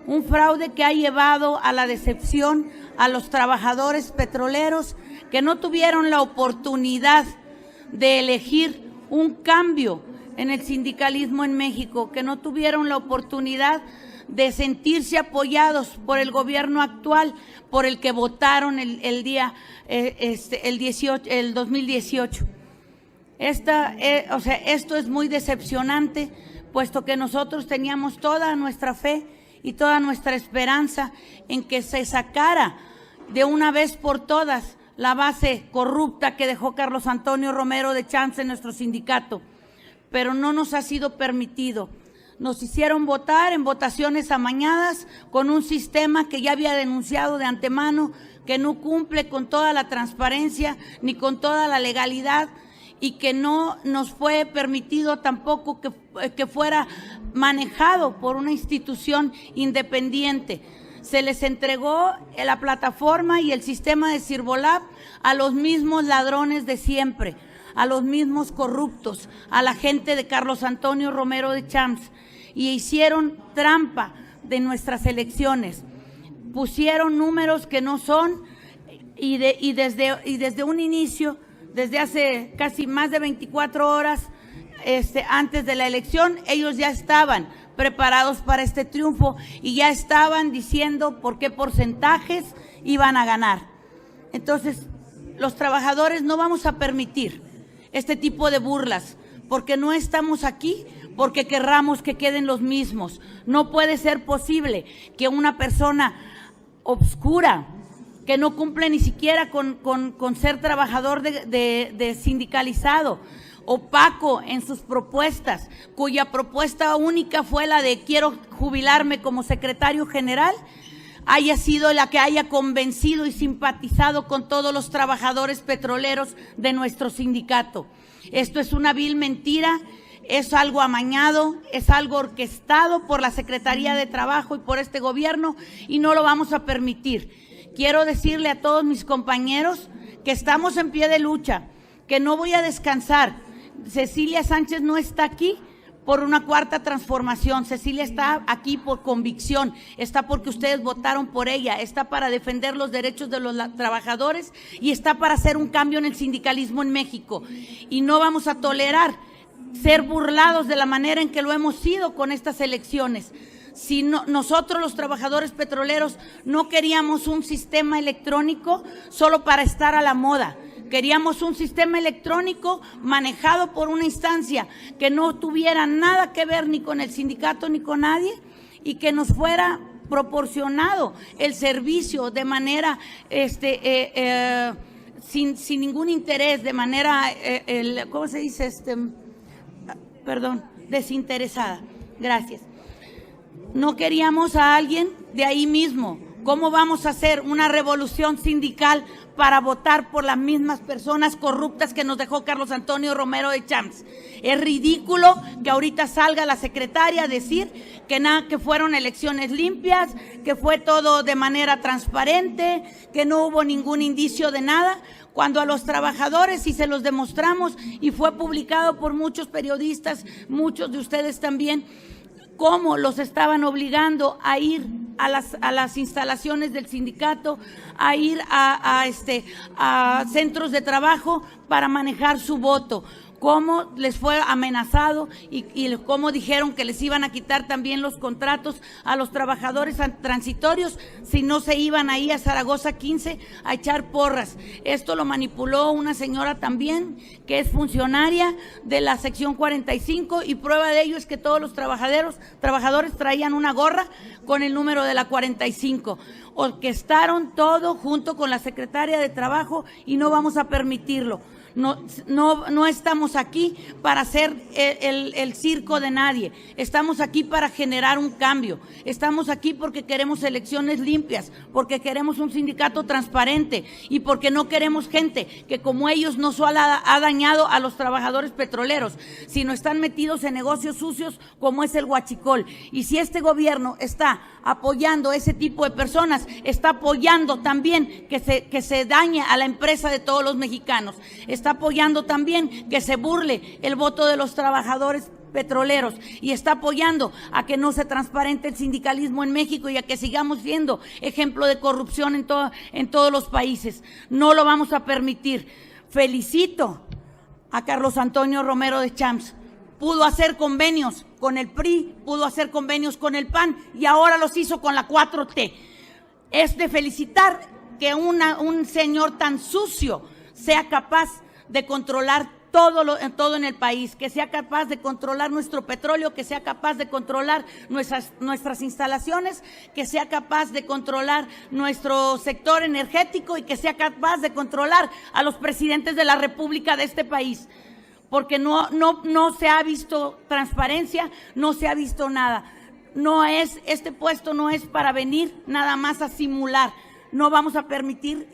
Un fraude que ha llevado a la decepción a los trabajadores petroleros que no tuvieron la oportunidad de elegir un cambio en el sindicalismo en México, que no tuvieron la oportunidad de sentirse apoyados por el gobierno actual, por el que votaron el 2018. Esto es muy decepcionante, puesto que nosotros teníamos toda nuestra fe y toda nuestra esperanza en que se sacara de una vez por todas la base corrupta que dejó Carlos Antonio Romero Deschamps en nuestro sindicato, pero no nos ha sido permitido. Nos hicieron votar en votaciones amañadas con un sistema que ya había denunciado de antemano que no cumple con toda la transparencia ni con toda la legalidad y que no nos fue permitido tampoco que fuera manejado por una institución independiente. Se les entregó la plataforma y el sistema de Sirbolab a los mismos ladrones de siempre, a los mismos corruptos, a la gente de Carlos Antonio Romero Deschamps, y hicieron trampa de nuestras elecciones. Pusieron números que no son y desde un inicio, desde hace casi más de 24 horas antes de la elección, ellos ya estaban preparados para este triunfo y ya estaban diciendo por qué porcentajes iban a ganar. Entonces, los trabajadores no vamos a permitir este tipo de burlas, porque no estamos aquí porque querramos que queden los mismos. No puede ser posible que una persona obscura, que no cumple ni siquiera con ser trabajador de sindicalizado, opaco en sus propuestas, cuya propuesta única fue la de quiero jubilarme como secretario general, haya sido la que haya convencido y simpatizado con todos los trabajadores petroleros de nuestro sindicato. Esto es una vil mentira, es algo amañado, es algo orquestado por la Secretaría de Trabajo y por este gobierno, y no lo vamos a permitir. Quiero decirle a todos mis compañeros que estamos en pie de lucha, que no voy a descansar. Cecilia Sánchez no está aquí por una cuarta transformación. Cecilia está aquí por convicción, está porque ustedes votaron por ella, está para defender los derechos de los trabajadores y está para hacer un cambio en el sindicalismo en México. Y no vamos a tolerar ser burlados de la manera en que lo hemos sido con estas elecciones. Si no, nosotros los trabajadores petroleros no queríamos un sistema electrónico solo para estar a la moda. Queríamos un sistema electrónico manejado por una instancia que no tuviera nada que ver ni con el sindicato ni con nadie y que nos fuera proporcionado el servicio de manera sin ningún interés, de manera ¿cómo se dice? Desinteresada. Gracias. No queríamos a alguien de ahí mismo. ¿Cómo vamos a hacer una revolución sindical para votar por las mismas personas corruptas que nos dejó Carlos Antonio Romero de Champs? Es ridículo que ahorita salga la secretaria a decir que fueron elecciones limpias, que fue todo de manera transparente, que no hubo ningún indicio de nada, cuando a los trabajadores, y se los demostramos, y fue publicado por muchos periodistas, muchos de ustedes también, cómo los estaban obligando a ir a las instalaciones del sindicato, a ir a centros de trabajo para manejar su voto, cómo les fue amenazado y cómo dijeron que les iban a quitar también los contratos a los trabajadores transitorios si no se iban ahí a Zaragoza 15 a echar porras. Esto lo manipuló una señora también que es funcionaria de la sección 45 y prueba de ello es que todos los trabajadores traían una gorra con el número de la 45. Orquestaron todo junto con la secretaria de Trabajo y no vamos a permitirlo. No estamos aquí para hacer el circo de nadie, estamos aquí para generar un cambio, estamos aquí porque queremos elecciones limpias, porque queremos un sindicato transparente y porque no queremos gente que como ellos no solo ha dañado a los trabajadores petroleros, sino están metidos en negocios sucios como es el huachicol. Y si este gobierno está apoyando ese tipo de personas, está apoyando también que se dañe a la empresa de todos los mexicanos, está apoyando también que se burle el voto de los trabajadores petroleros y está apoyando a que no se transparente el sindicalismo en México y a que sigamos siendo ejemplo de corrupción en todos los países. No lo vamos a permitir. Felicito a Carlos Antonio Romero de Champs. Pudo hacer convenios con el PRI, pudo hacer convenios con el PAN y ahora los hizo con la 4T. Es de felicitar que un señor tan sucio sea capaz de controlar todo en el país, que sea capaz de controlar nuestro petróleo, que sea capaz de controlar nuestras instalaciones, que sea capaz de controlar nuestro sector energético y que sea capaz de controlar a los presidentes de la República de este país. Porque no se ha visto transparencia, no se ha visto nada. Este puesto no es para venir nada más a simular. No vamos a permitir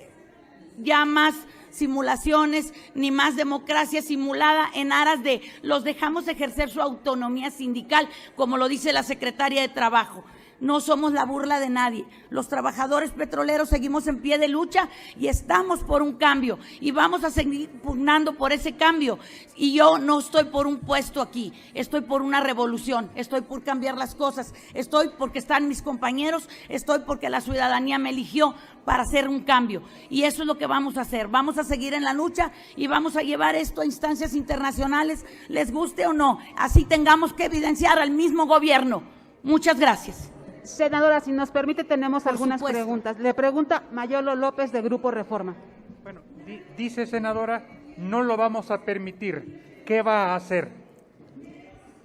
ya más simulaciones, ni más democracia simulada en aras de los dejamos ejercer su autonomía sindical, como lo dice la secretaria de Trabajo. No somos la burla de nadie. Los trabajadores petroleros seguimos en pie de lucha y estamos por un cambio y vamos a seguir pugnando por ese cambio. Y yo no estoy por un puesto aquí, estoy por una revolución, estoy por cambiar las cosas, estoy porque están mis compañeros, estoy porque la ciudadanía me eligió para hacer un cambio. Y eso es lo que vamos a hacer. Vamos a seguir en la lucha y vamos a llevar esto a instancias internacionales, les guste o no. Así tengamos que evidenciar al mismo gobierno. Muchas gracias. Senadora, si nos permite, tenemos algunas preguntas. Le pregunta Mayolo López, de Grupo Reforma. Bueno, dice senadora, no lo vamos a permitir. ¿Qué va a hacer?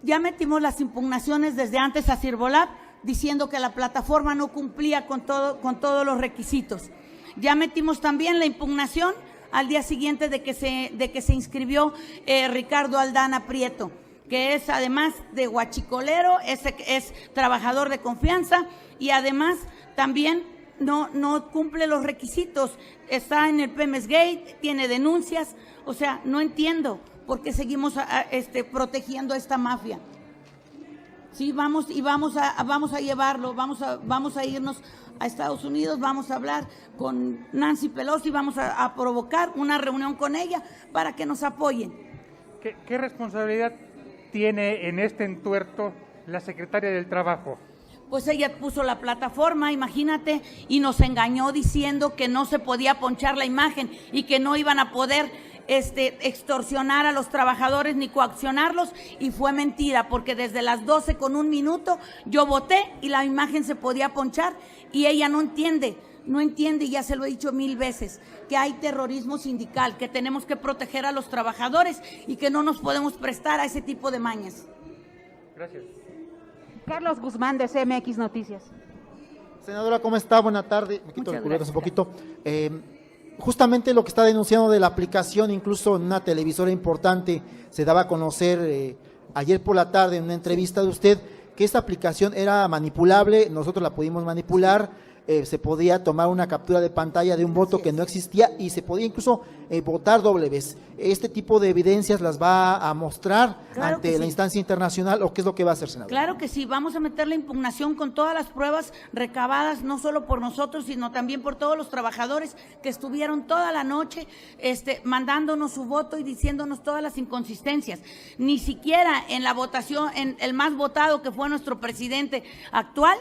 Ya metimos las impugnaciones desde antes a Cirbolab, diciendo que la plataforma no cumplía con todos los requisitos. Ya metimos también la impugnación al día siguiente de que se inscribió Ricardo Aldana Prieto, que es además de huachicolero, es trabajador de confianza y además también no cumple los requisitos, está en el Pemex Gate, tiene denuncias, o sea, no entiendo por qué seguimos protegiendo a esta mafia. Sí, vamos a llevarlo, vamos a irnos a Estados Unidos, vamos a hablar con Nancy Pelosi, vamos a provocar una reunión con ella para que nos apoyen. ¿Qué responsabilidad tiene en este entuerto la secretaria del Trabajo? Pues ella puso la plataforma, imagínate, y nos engañó diciendo que no se podía ponchar la imagen y que no iban a poder extorsionar a los trabajadores ni coaccionarlos, y fue mentira, porque desde las 12:01 yo voté y la imagen se podía ponchar y ella no entiende, y ya se lo he dicho 1000 veces, que hay terrorismo sindical, que tenemos que proteger a los trabajadores y que no nos podemos prestar a ese tipo de mañas. Gracias. Carlos Guzmán, de CMX Noticias. Senadora, ¿cómo está? Buena tarde. Me quito Muchas el cubrebocas un gracias. poquito. Justamente lo que está denunciando de la aplicación, incluso en una televisora importante, se daba a conocer ayer por la tarde en una entrevista de usted que esta aplicación era manipulable, nosotros la pudimos manipular, se podía tomar una captura de pantalla de un voto que no existía y se podía incluso votar doble vez. ¿Este tipo de evidencias las va a mostrar ante la instancia internacional o qué es lo que va a hacer, senador? Claro que sí, vamos a meter la impugnación con todas las pruebas recabadas, no solo por nosotros, sino también por todos los trabajadores que estuvieron toda la noche mandándonos su voto y diciéndonos todas las inconsistencias. Ni siquiera en la votación, en el más votado, que fue nuestro presidente actual,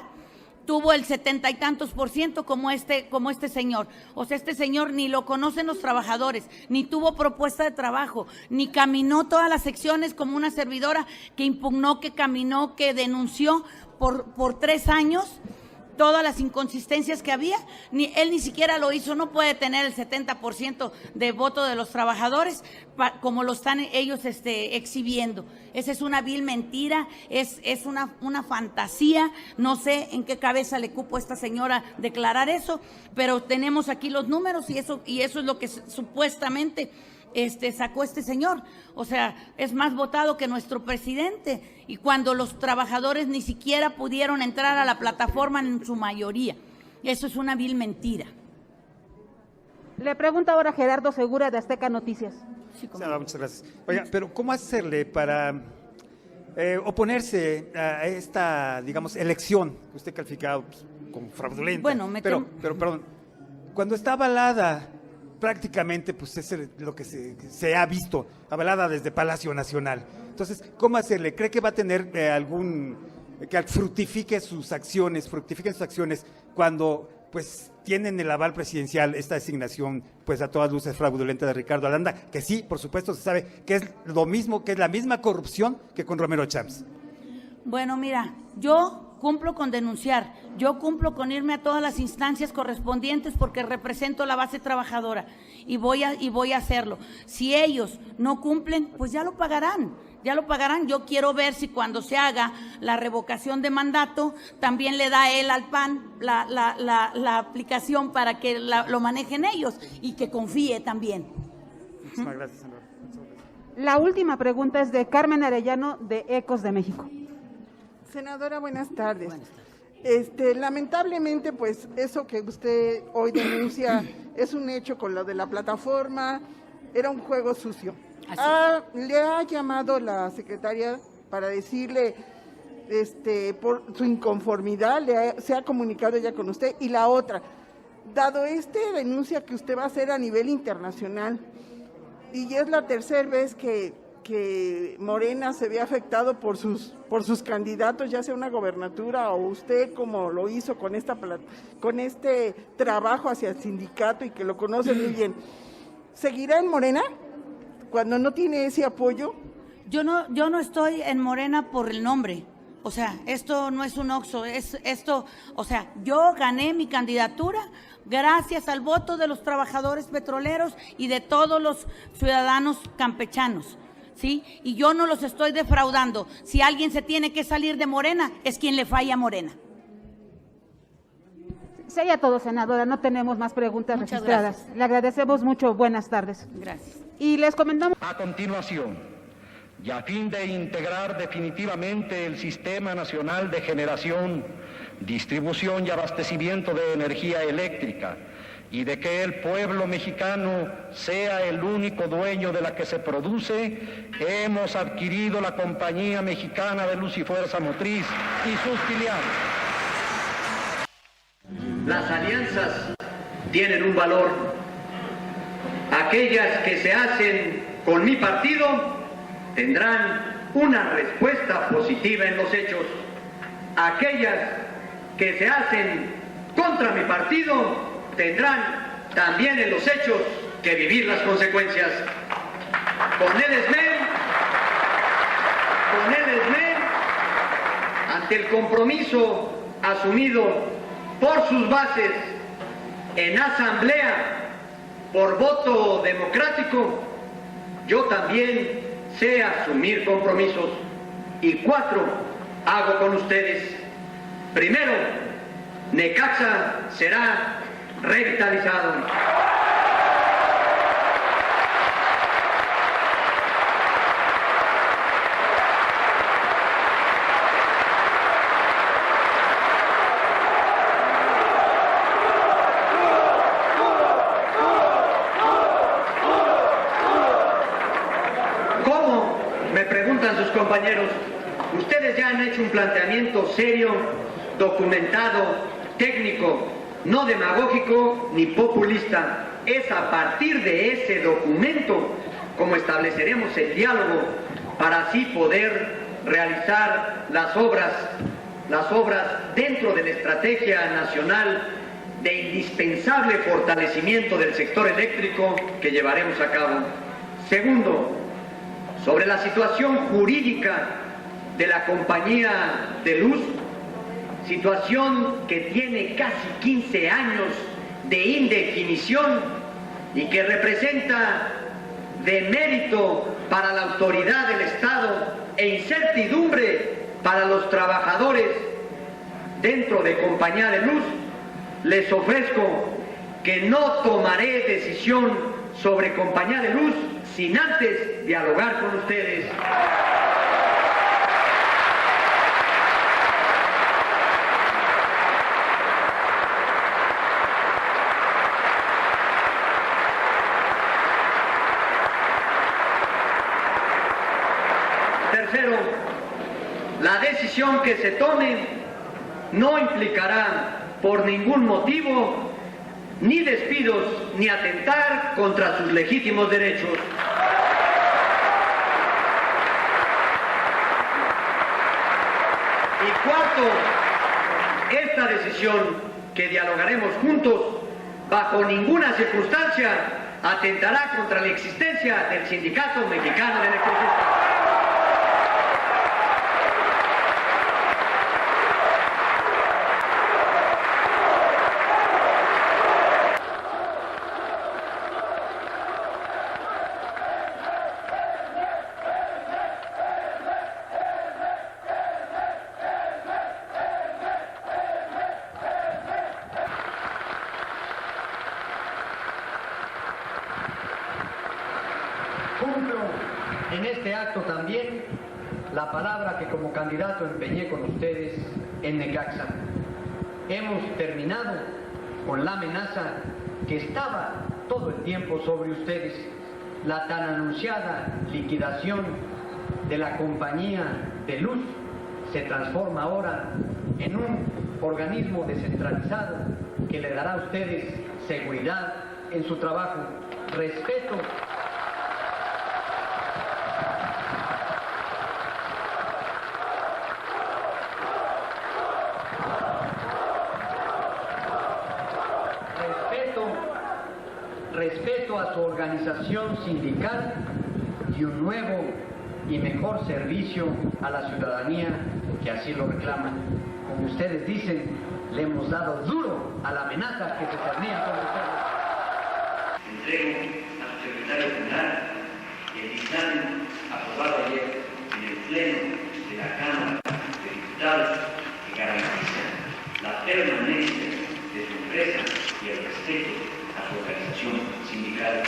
tuvo el 70 y tantos % como este señor. O sea, este señor ni lo conocen los trabajadores, ni tuvo propuesta de trabajo, ni caminó todas las secciones como una servidora que impugnó, que caminó, que denunció por 3 años todas las inconsistencias que había. Él ni siquiera lo hizo, no puede tener el 70% de voto de los trabajadores como lo están ellos exhibiendo. Esa es una vil mentira, es una fantasía, no sé en qué cabeza le cupo a esta señora declarar eso, pero tenemos aquí los números y eso es lo que supuestamente sacó este señor. O sea, es más votado que nuestro presidente, y cuando los trabajadores ni siquiera pudieron entrar a la plataforma en su mayoría. Eso es una vil mentira. Le pregunta ahora Gerardo Segura, de Azteca Noticias. Sí, Muchas gracias. Oiga, pero ¿cómo hacerle para oponerse a esta, digamos, elección que usted calificado como fraudulenta? Bueno, pero perdón, cuando está avalada prácticamente, pues es lo que se ha visto, avalada desde Palacio Nacional. Entonces, ¿cómo hacerle? ¿Cree que va a tener que fructifiquen sus acciones cuando pues tienen el aval presidencial, esta designación, pues a todas luces fraudulenta de Ricardo Aldana, que sí, por supuesto, se sabe que es lo mismo, que es la misma corrupción que con Romero Champs? Bueno, mira, yo cumplo con denunciar, yo cumplo con irme a todas las instancias correspondientes porque represento la base trabajadora y voy a hacerlo. Si ellos no cumplen, pues ya lo pagarán. Yo quiero ver si cuando se haga la revocación de mandato también le da él al PAN la aplicación para que lo manejen ellos y que confíe también. Muchas gracias, senador. La última pregunta es de Carmen Arellano, de Ecos de México. Senadora, buenas tardes. Lamentablemente, pues eso que usted hoy denuncia es un hecho con lo de la plataforma, era un juego sucio. Le ha llamado la secretaria para decirle por su inconformidad, se ha comunicado ya con usted. Y la otra, dado denuncia que usted va a hacer a nivel internacional, y es la tercera vez que Morena se ve afectado por sus candidatos, ya sea una gobernatura o usted como lo hizo con este trabajo hacia el sindicato y que lo conoce muy bien, ¿seguirá en Morena cuando no tiene ese apoyo? Yo no estoy en Morena por el nombre. O sea, esto no es un Oxxo, yo gané mi candidatura gracias al voto de los trabajadores petroleros y de todos los ciudadanos campechanos. ¿Sí? Y yo no los estoy defraudando. Si alguien se tiene que salir de Morena, es quien le falla a Morena. Sería todo, senadora, no tenemos más preguntas Muchas registradas. gracias. Le agradecemos mucho, buenas tardes. Gracias. Y les comentamos... A continuación, y a fin de integrar definitivamente el Sistema Nacional de Generación, Distribución y Abastecimiento de Energía Eléctrica, y de que el pueblo mexicano sea el único dueño de la que se produce, hemos adquirido la Compañía Mexicana de Luz y Fuerza Motriz y sus filiales. Las alianzas tienen un valor. Aquellas que se hacen con mi partido tendrán una respuesta positiva en los hechos. Aquellas que se hacen contra mi partido tendrán también en los hechos que vivir las consecuencias. Con el esmero, ante el compromiso asumido por sus bases en asamblea por voto democrático, yo también sé asumir compromisos. Y 4 hago con ustedes. Primero, Necaxa será revitalizado. ¿Cómo? Me preguntan sus compañeros. Ustedes ya han hecho un planteamiento serio, documentado, técnico, no demagógico ni populista. Es a partir de ese documento como estableceremos el diálogo para así poder realizar las obras dentro de la estrategia nacional de indispensable fortalecimiento del sector eléctrico que llevaremos a cabo. Segundo, sobre la situación jurídica de la compañía de luz, situación que tiene casi 15 años de indefinición y que representa demérito para la autoridad del Estado e incertidumbre para los trabajadores dentro de compañía de luz. Les ofrezco que no tomaré decisión sobre compañía de luz sin antes dialogar con ustedes. Tercero, la decisión que se tome no implicará por ningún motivo ni despidos ni atentar contra sus legítimos derechos. Y cuarto, esta decisión que dialogaremos juntos bajo ninguna circunstancia atentará contra la existencia del Sindicato Mexicano de Electricistas. Cumplo en este acto también la palabra que como candidato empeñé con ustedes en Necaxa. Hemos terminado con la amenaza que estaba todo el tiempo sobre ustedes, la tan anunciada liquidación de la compañía de luz se transforma ahora en un organismo descentralizado que le dará a ustedes seguridad en su trabajo, respeto a su organización sindical y un nuevo y mejor servicio a la ciudadanía que así lo reclama. Como ustedes dicen, le hemos dado duro a la amenaza que se cernía contra ustedes. Entrego a su secretario general el dictamen aprobado ayer en el Pleno de la Cámara de Diputados que garantiza la permanencia de su empresa y el respeto a su organización sindical.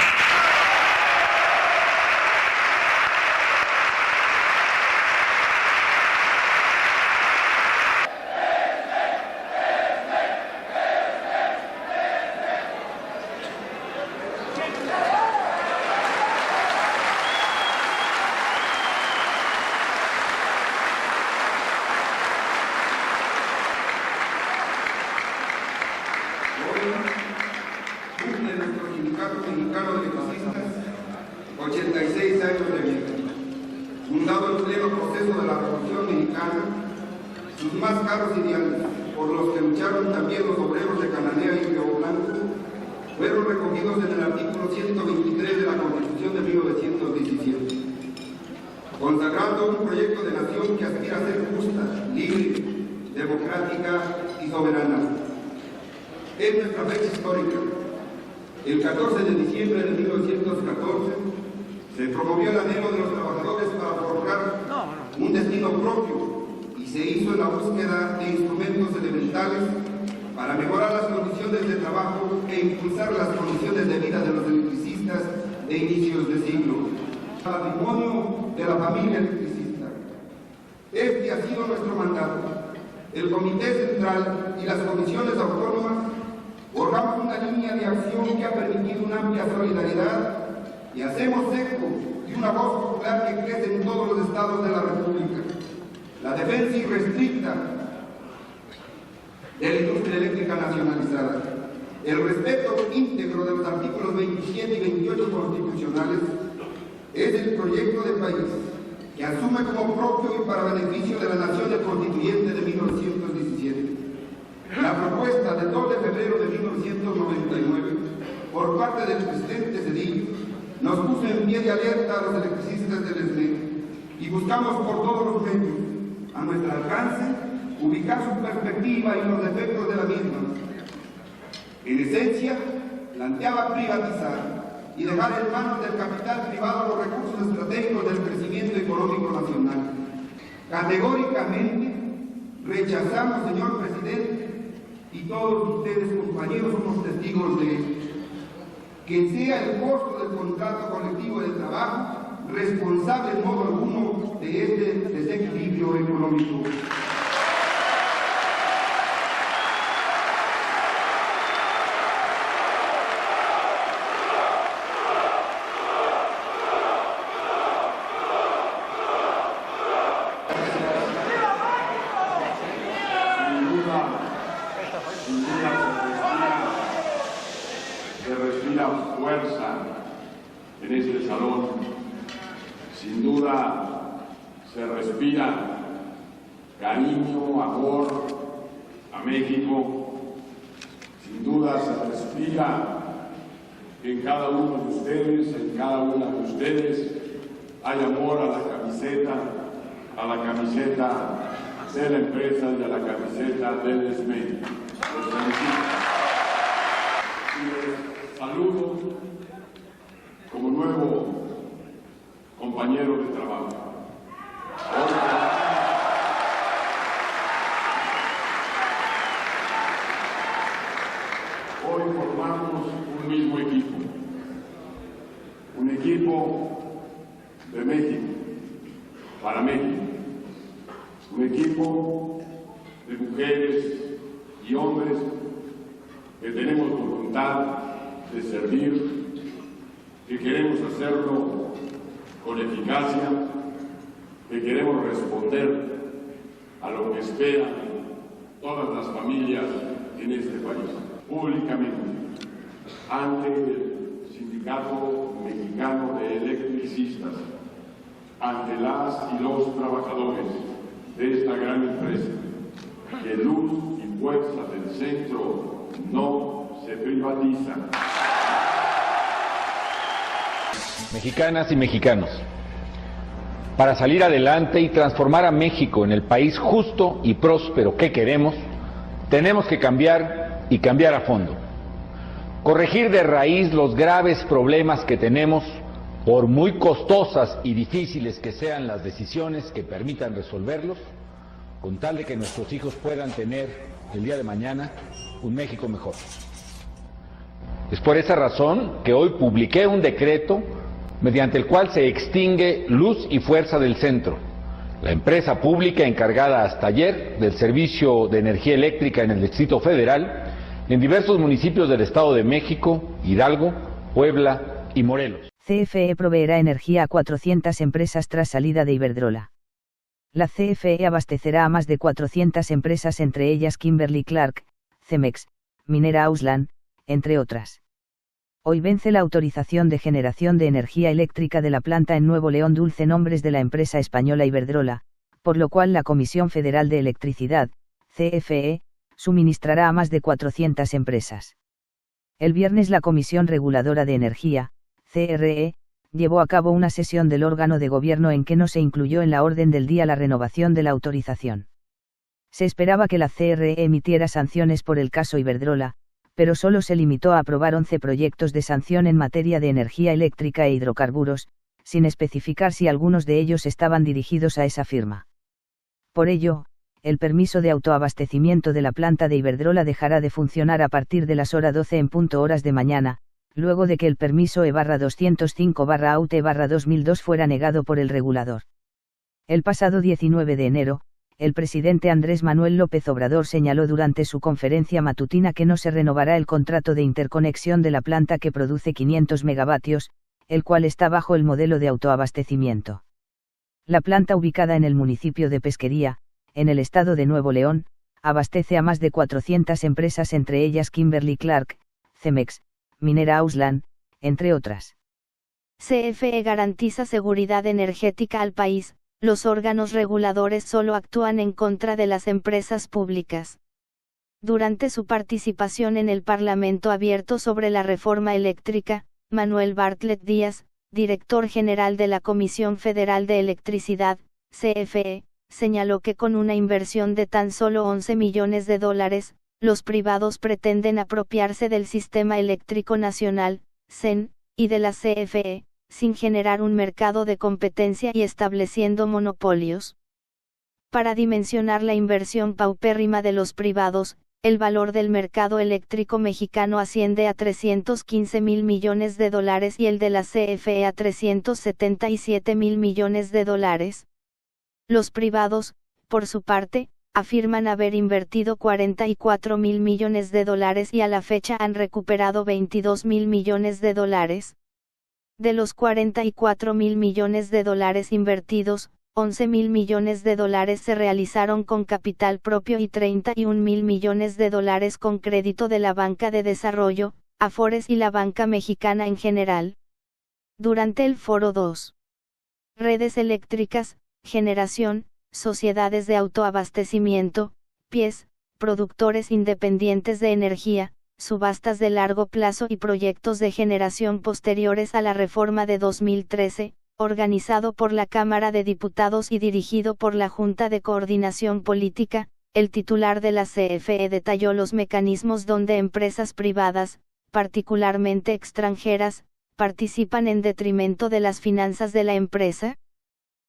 Cumple nuestro Sindicato Mexicano de Electricistas 86 años de vida. Fundado en pleno proceso de la Revolución Mexicana, sus más caros ideales, por los que lucharon también los obreros de Cananea y Río Blanco, fueron recogidos en el artículo 123 de la Constitución de 1917, consagrando un proyecto de nación que aspira a ser justa, libre, democrática y soberana. Es nuestra fecha histórica. El 14 de diciembre de 1914 se promovió el anhelo de los trabajadores para forjar un destino propio y se hizo en la búsqueda de instrumentos elementales para mejorar las condiciones de trabajo e impulsar las condiciones de vida de los electricistas de inicios de siglo. Patrimonio de la familia electricista. Este ha sido nuestro mandato. El Comité Central y las comisiones autónomas forjamos una línea de acción que ha permitido una amplia solidaridad y hacemos eco de una voz popular que crece en todos los estados de la República. La defensa irrestricta de la industria eléctrica nacionalizada, el respeto íntegro de los artículos 27 y 28 constitucionales, es el proyecto de país que asume como propio y para beneficio de la nación el constituyente de 1917. La propuesta del 2 de febrero de 1999 por parte del presidente Zedillo nos puso en pie de alerta a los electricistas del SME y buscamos por todos los medios, a nuestro alcance, ubicar su perspectiva y los defectos de la misma. En esencia, planteaba privatizar y dejar en manos del capital privado los recursos estratégicos del crecimiento económico nacional. Categóricamente rechazamos, señor presidente, y todos ustedes, compañeros, somos testigos de ello, que sea el costo del contrato colectivo de trabajo responsable en modo alguno de este desequilibrio económico. Se respira fuerza en este salón, sin duda se respira cariño, amor a México, sin duda se respira que en cada uno de ustedes, en cada una de ustedes, hay amor a la camiseta de la empresa y a la camiseta del SME. Les felicito. Les saludo como nuevo compañero de trabajo. Hoy formamos un mismo equipo, un equipo de México, para México, un equipo de mujeres y hombres que tenemos voluntad de servir, que queremos hacerlo con eficacia, que queremos responder a lo que esperan todas las familias en este país. Públicamente, ante el Sindicato Mexicano de Electricistas, ante las y los trabajadores de esta gran empresa, que luz y fuerza del centro no se privatizan. Mexicanas y mexicanos, para salir adelante y transformar a México en el país justo y próspero que queremos, tenemos que cambiar y cambiar a fondo. Corregir de raíz los graves problemas que tenemos, por muy costosas y difíciles que sean las decisiones que permitan resolverlos, con tal de que nuestros hijos puedan tener el día de mañana, un México mejor. Es por esa razón que hoy publiqué un decreto mediante el cual se extingue Luz y Fuerza del Centro, la empresa pública encargada hasta ayer del servicio de energía eléctrica en el Distrito Federal, en diversos municipios del Estado de México, Hidalgo, Puebla y Morelos. CFE proveerá energía a 400 empresas tras salida de Iberdrola. La CFE abastecerá a más de 400 empresas, entre ellas Kimberly-Clark, Cemex, Minera Auslan, entre otras. Hoy vence la autorización de generación de energía eléctrica de la planta en Nuevo León Dulce Nombres de la empresa española Iberdrola, por lo cual la Comisión Federal de Electricidad, CFE, suministrará a más de 400 empresas. El viernes la Comisión Reguladora de Energía, CRE, llevó a cabo una sesión del órgano de gobierno en que no se incluyó en la orden del día la renovación de la autorización. Se esperaba que la CRE emitiera sanciones por el caso Iberdrola, pero solo se limitó a aprobar 11 proyectos de sanción en materia de energía eléctrica e hidrocarburos, sin especificar si algunos de ellos estaban dirigidos a esa firma. Por ello, el permiso de autoabastecimiento de la planta de Iberdrola dejará de funcionar a partir de las horas 12 en punto horas de mañana, luego de que el permiso E-205/AUTE/2002 fuera negado por el regulador. El pasado 19 de enero, el presidente Andrés Manuel López Obrador señaló durante su conferencia matutina que no se renovará el contrato de interconexión de la planta que produce 500 megavatios, el cual está bajo el modelo de autoabastecimiento. La planta, ubicada en el municipio de Pesquería, en el estado de Nuevo León, abastece a más de 400 empresas, entre ellas Kimberly-Clark, Cemex, Minera Auslan, entre otras. CFE garantiza seguridad energética al país. Los órganos reguladores solo actúan en contra de las empresas públicas. Durante su participación en el Parlamento abierto sobre la reforma eléctrica, Manuel Bartlett Díaz, director general de la Comisión Federal de Electricidad, CFE, señaló que con una inversión de tan solo $11 millones, los privados pretenden apropiarse del Sistema Eléctrico Nacional, SEN, y de la CFE, sin generar un mercado de competencia y estableciendo monopolios. Para dimensionar la inversión paupérrima de los privados, el valor del mercado eléctrico mexicano asciende a $315 mil millones y el de la CFE a $377 mil millones. Los privados, por su parte, afirman haber invertido $44 mil millones y a la fecha han recuperado $22 mil millones. De los $44 mil millones invertidos, $11 mil millones se realizaron con capital propio y $31 mil millones con crédito de la Banca de Desarrollo, Afores y la banca mexicana en general. Durante el Foro 2. Redes eléctricas, generación, sociedades de autoabastecimiento, PIEs, productores independientes de energía, subastas de largo plazo y proyectos de generación posteriores a la reforma de 2013, organizado por la Cámara de Diputados y dirigido por la Junta de Coordinación Política, el titular de la CFE detalló los mecanismos donde empresas privadas, particularmente extranjeras, participan en detrimento de las finanzas de la empresa.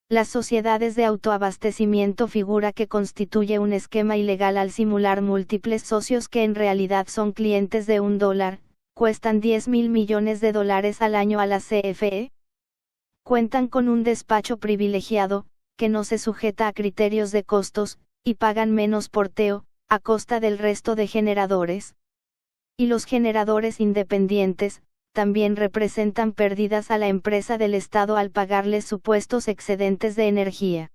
Las sociedades de autoabastecimiento figura que constituye un esquema ilegal al simular múltiples socios que en realidad son clientes de $1, cuestan $10 mil millones al año a la CFE. Cuentan con un despacho privilegiado, que no se sujeta a criterios de costos, y pagan menos porteo, a costa del resto de generadores. Y los generadores independientes, también representan pérdidas a la empresa del Estado al pagarles supuestos excedentes de energía.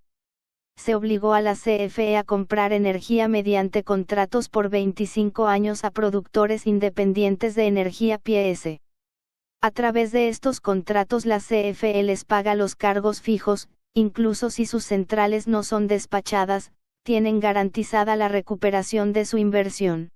Se obligó a la CFE a comprar energía mediante contratos por 25 años a productores independientes de energía PIEs. A través de estos contratos la CFE les paga los cargos fijos, incluso si sus centrales no son despachadas, tienen garantizada la recuperación de su inversión.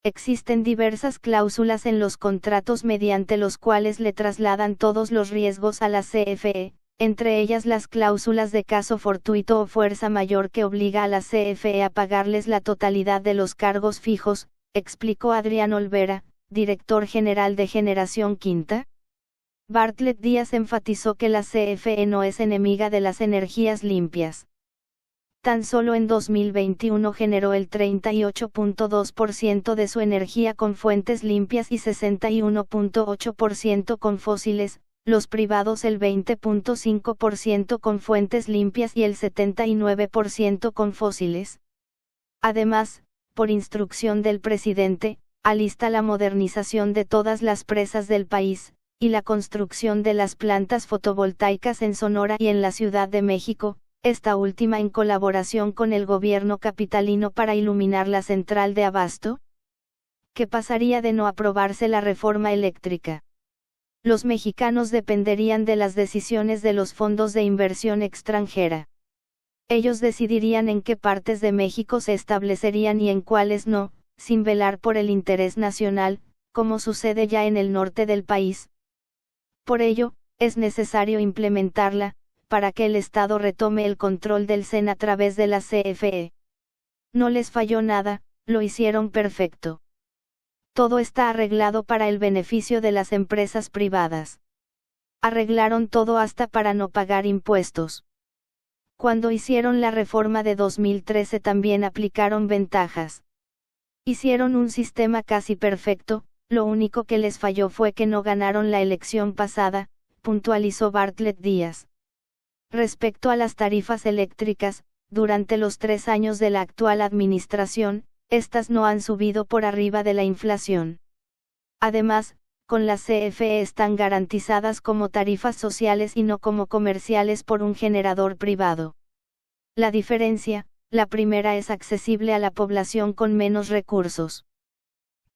Existen diversas cláusulas en los contratos mediante los cuales le trasladan todos los riesgos a la CFE, entre ellas las cláusulas de caso fortuito o fuerza mayor que obliga a la CFE a pagarles la totalidad de los cargos fijos, explicó Adrián Olvera, director general de Generación Quinta. Bartlett Díaz enfatizó que la CFE no es enemiga de las energías limpias. Tan solo en 2021 generó el 38.2% de su energía con fuentes limpias y 61.8% con fósiles, los privados el 20.5% con fuentes limpias y el 79% con fósiles. Además, por instrucción del presidente, alista la modernización de todas las presas del país, y la construcción de las plantas fotovoltaicas en Sonora y en la Ciudad de México, esta última en colaboración con el gobierno capitalino para iluminar la central de abasto. ¿Qué pasaría de no aprobarse la reforma eléctrica? Los mexicanos dependerían de las decisiones de los fondos de inversión extranjera. Ellos decidirían en qué partes de México se establecerían y en cuáles no, sin velar por el interés nacional, como sucede ya en el norte del país. Por ello, es necesario implementarla, para que el Estado retome el control del CEN a través de la CFE. No les falló nada, lo hicieron perfecto. Todo está arreglado para el beneficio de las empresas privadas. Arreglaron todo hasta para no pagar impuestos. Cuando hicieron la reforma de 2013 también aplicaron ventajas. Hicieron un sistema casi perfecto, lo único que les falló fue que no ganaron la elección pasada, puntualizó Bartlett Díaz. Respecto a las tarifas eléctricas, durante los 3 años de la actual administración, estas no han subido por arriba de la inflación. Además, con la CFE están garantizadas como tarifas sociales y no como comerciales por un generador privado. La diferencia, la primera es accesible a la población con menos recursos.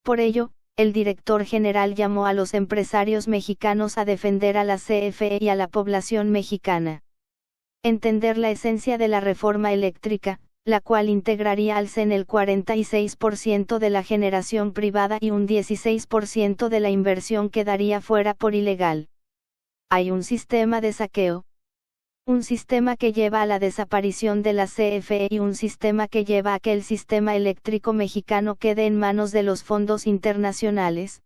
Por ello, el director general llamó a los empresarios mexicanos a defender a la CFE y a la población mexicana. Entender la esencia de la reforma eléctrica, la cual integraría al CEN el 46% de la generación privada y un 16% de la inversión quedaría fuera por ilegal. Hay un sistema de saqueo. Un sistema que lleva a la desaparición de la CFE y un sistema que lleva a que el sistema eléctrico mexicano quede en manos de los fondos internacionales.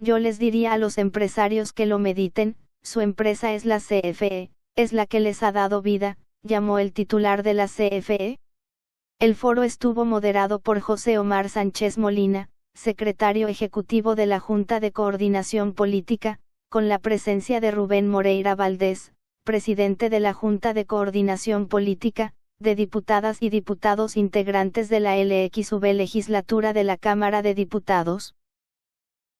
Yo les diría a los empresarios que lo mediten, su empresa es la CFE, es la que les ha dado vida, llamó el titular de la CFE. El foro estuvo moderado por José Omar Sánchez Molina, secretario ejecutivo de la Junta de Coordinación Política, con la presencia de Rubén Moreira Valdés, presidente de la Junta de Coordinación Política, de diputadas y diputados integrantes de la LXV legislatura de la Cámara de Diputados.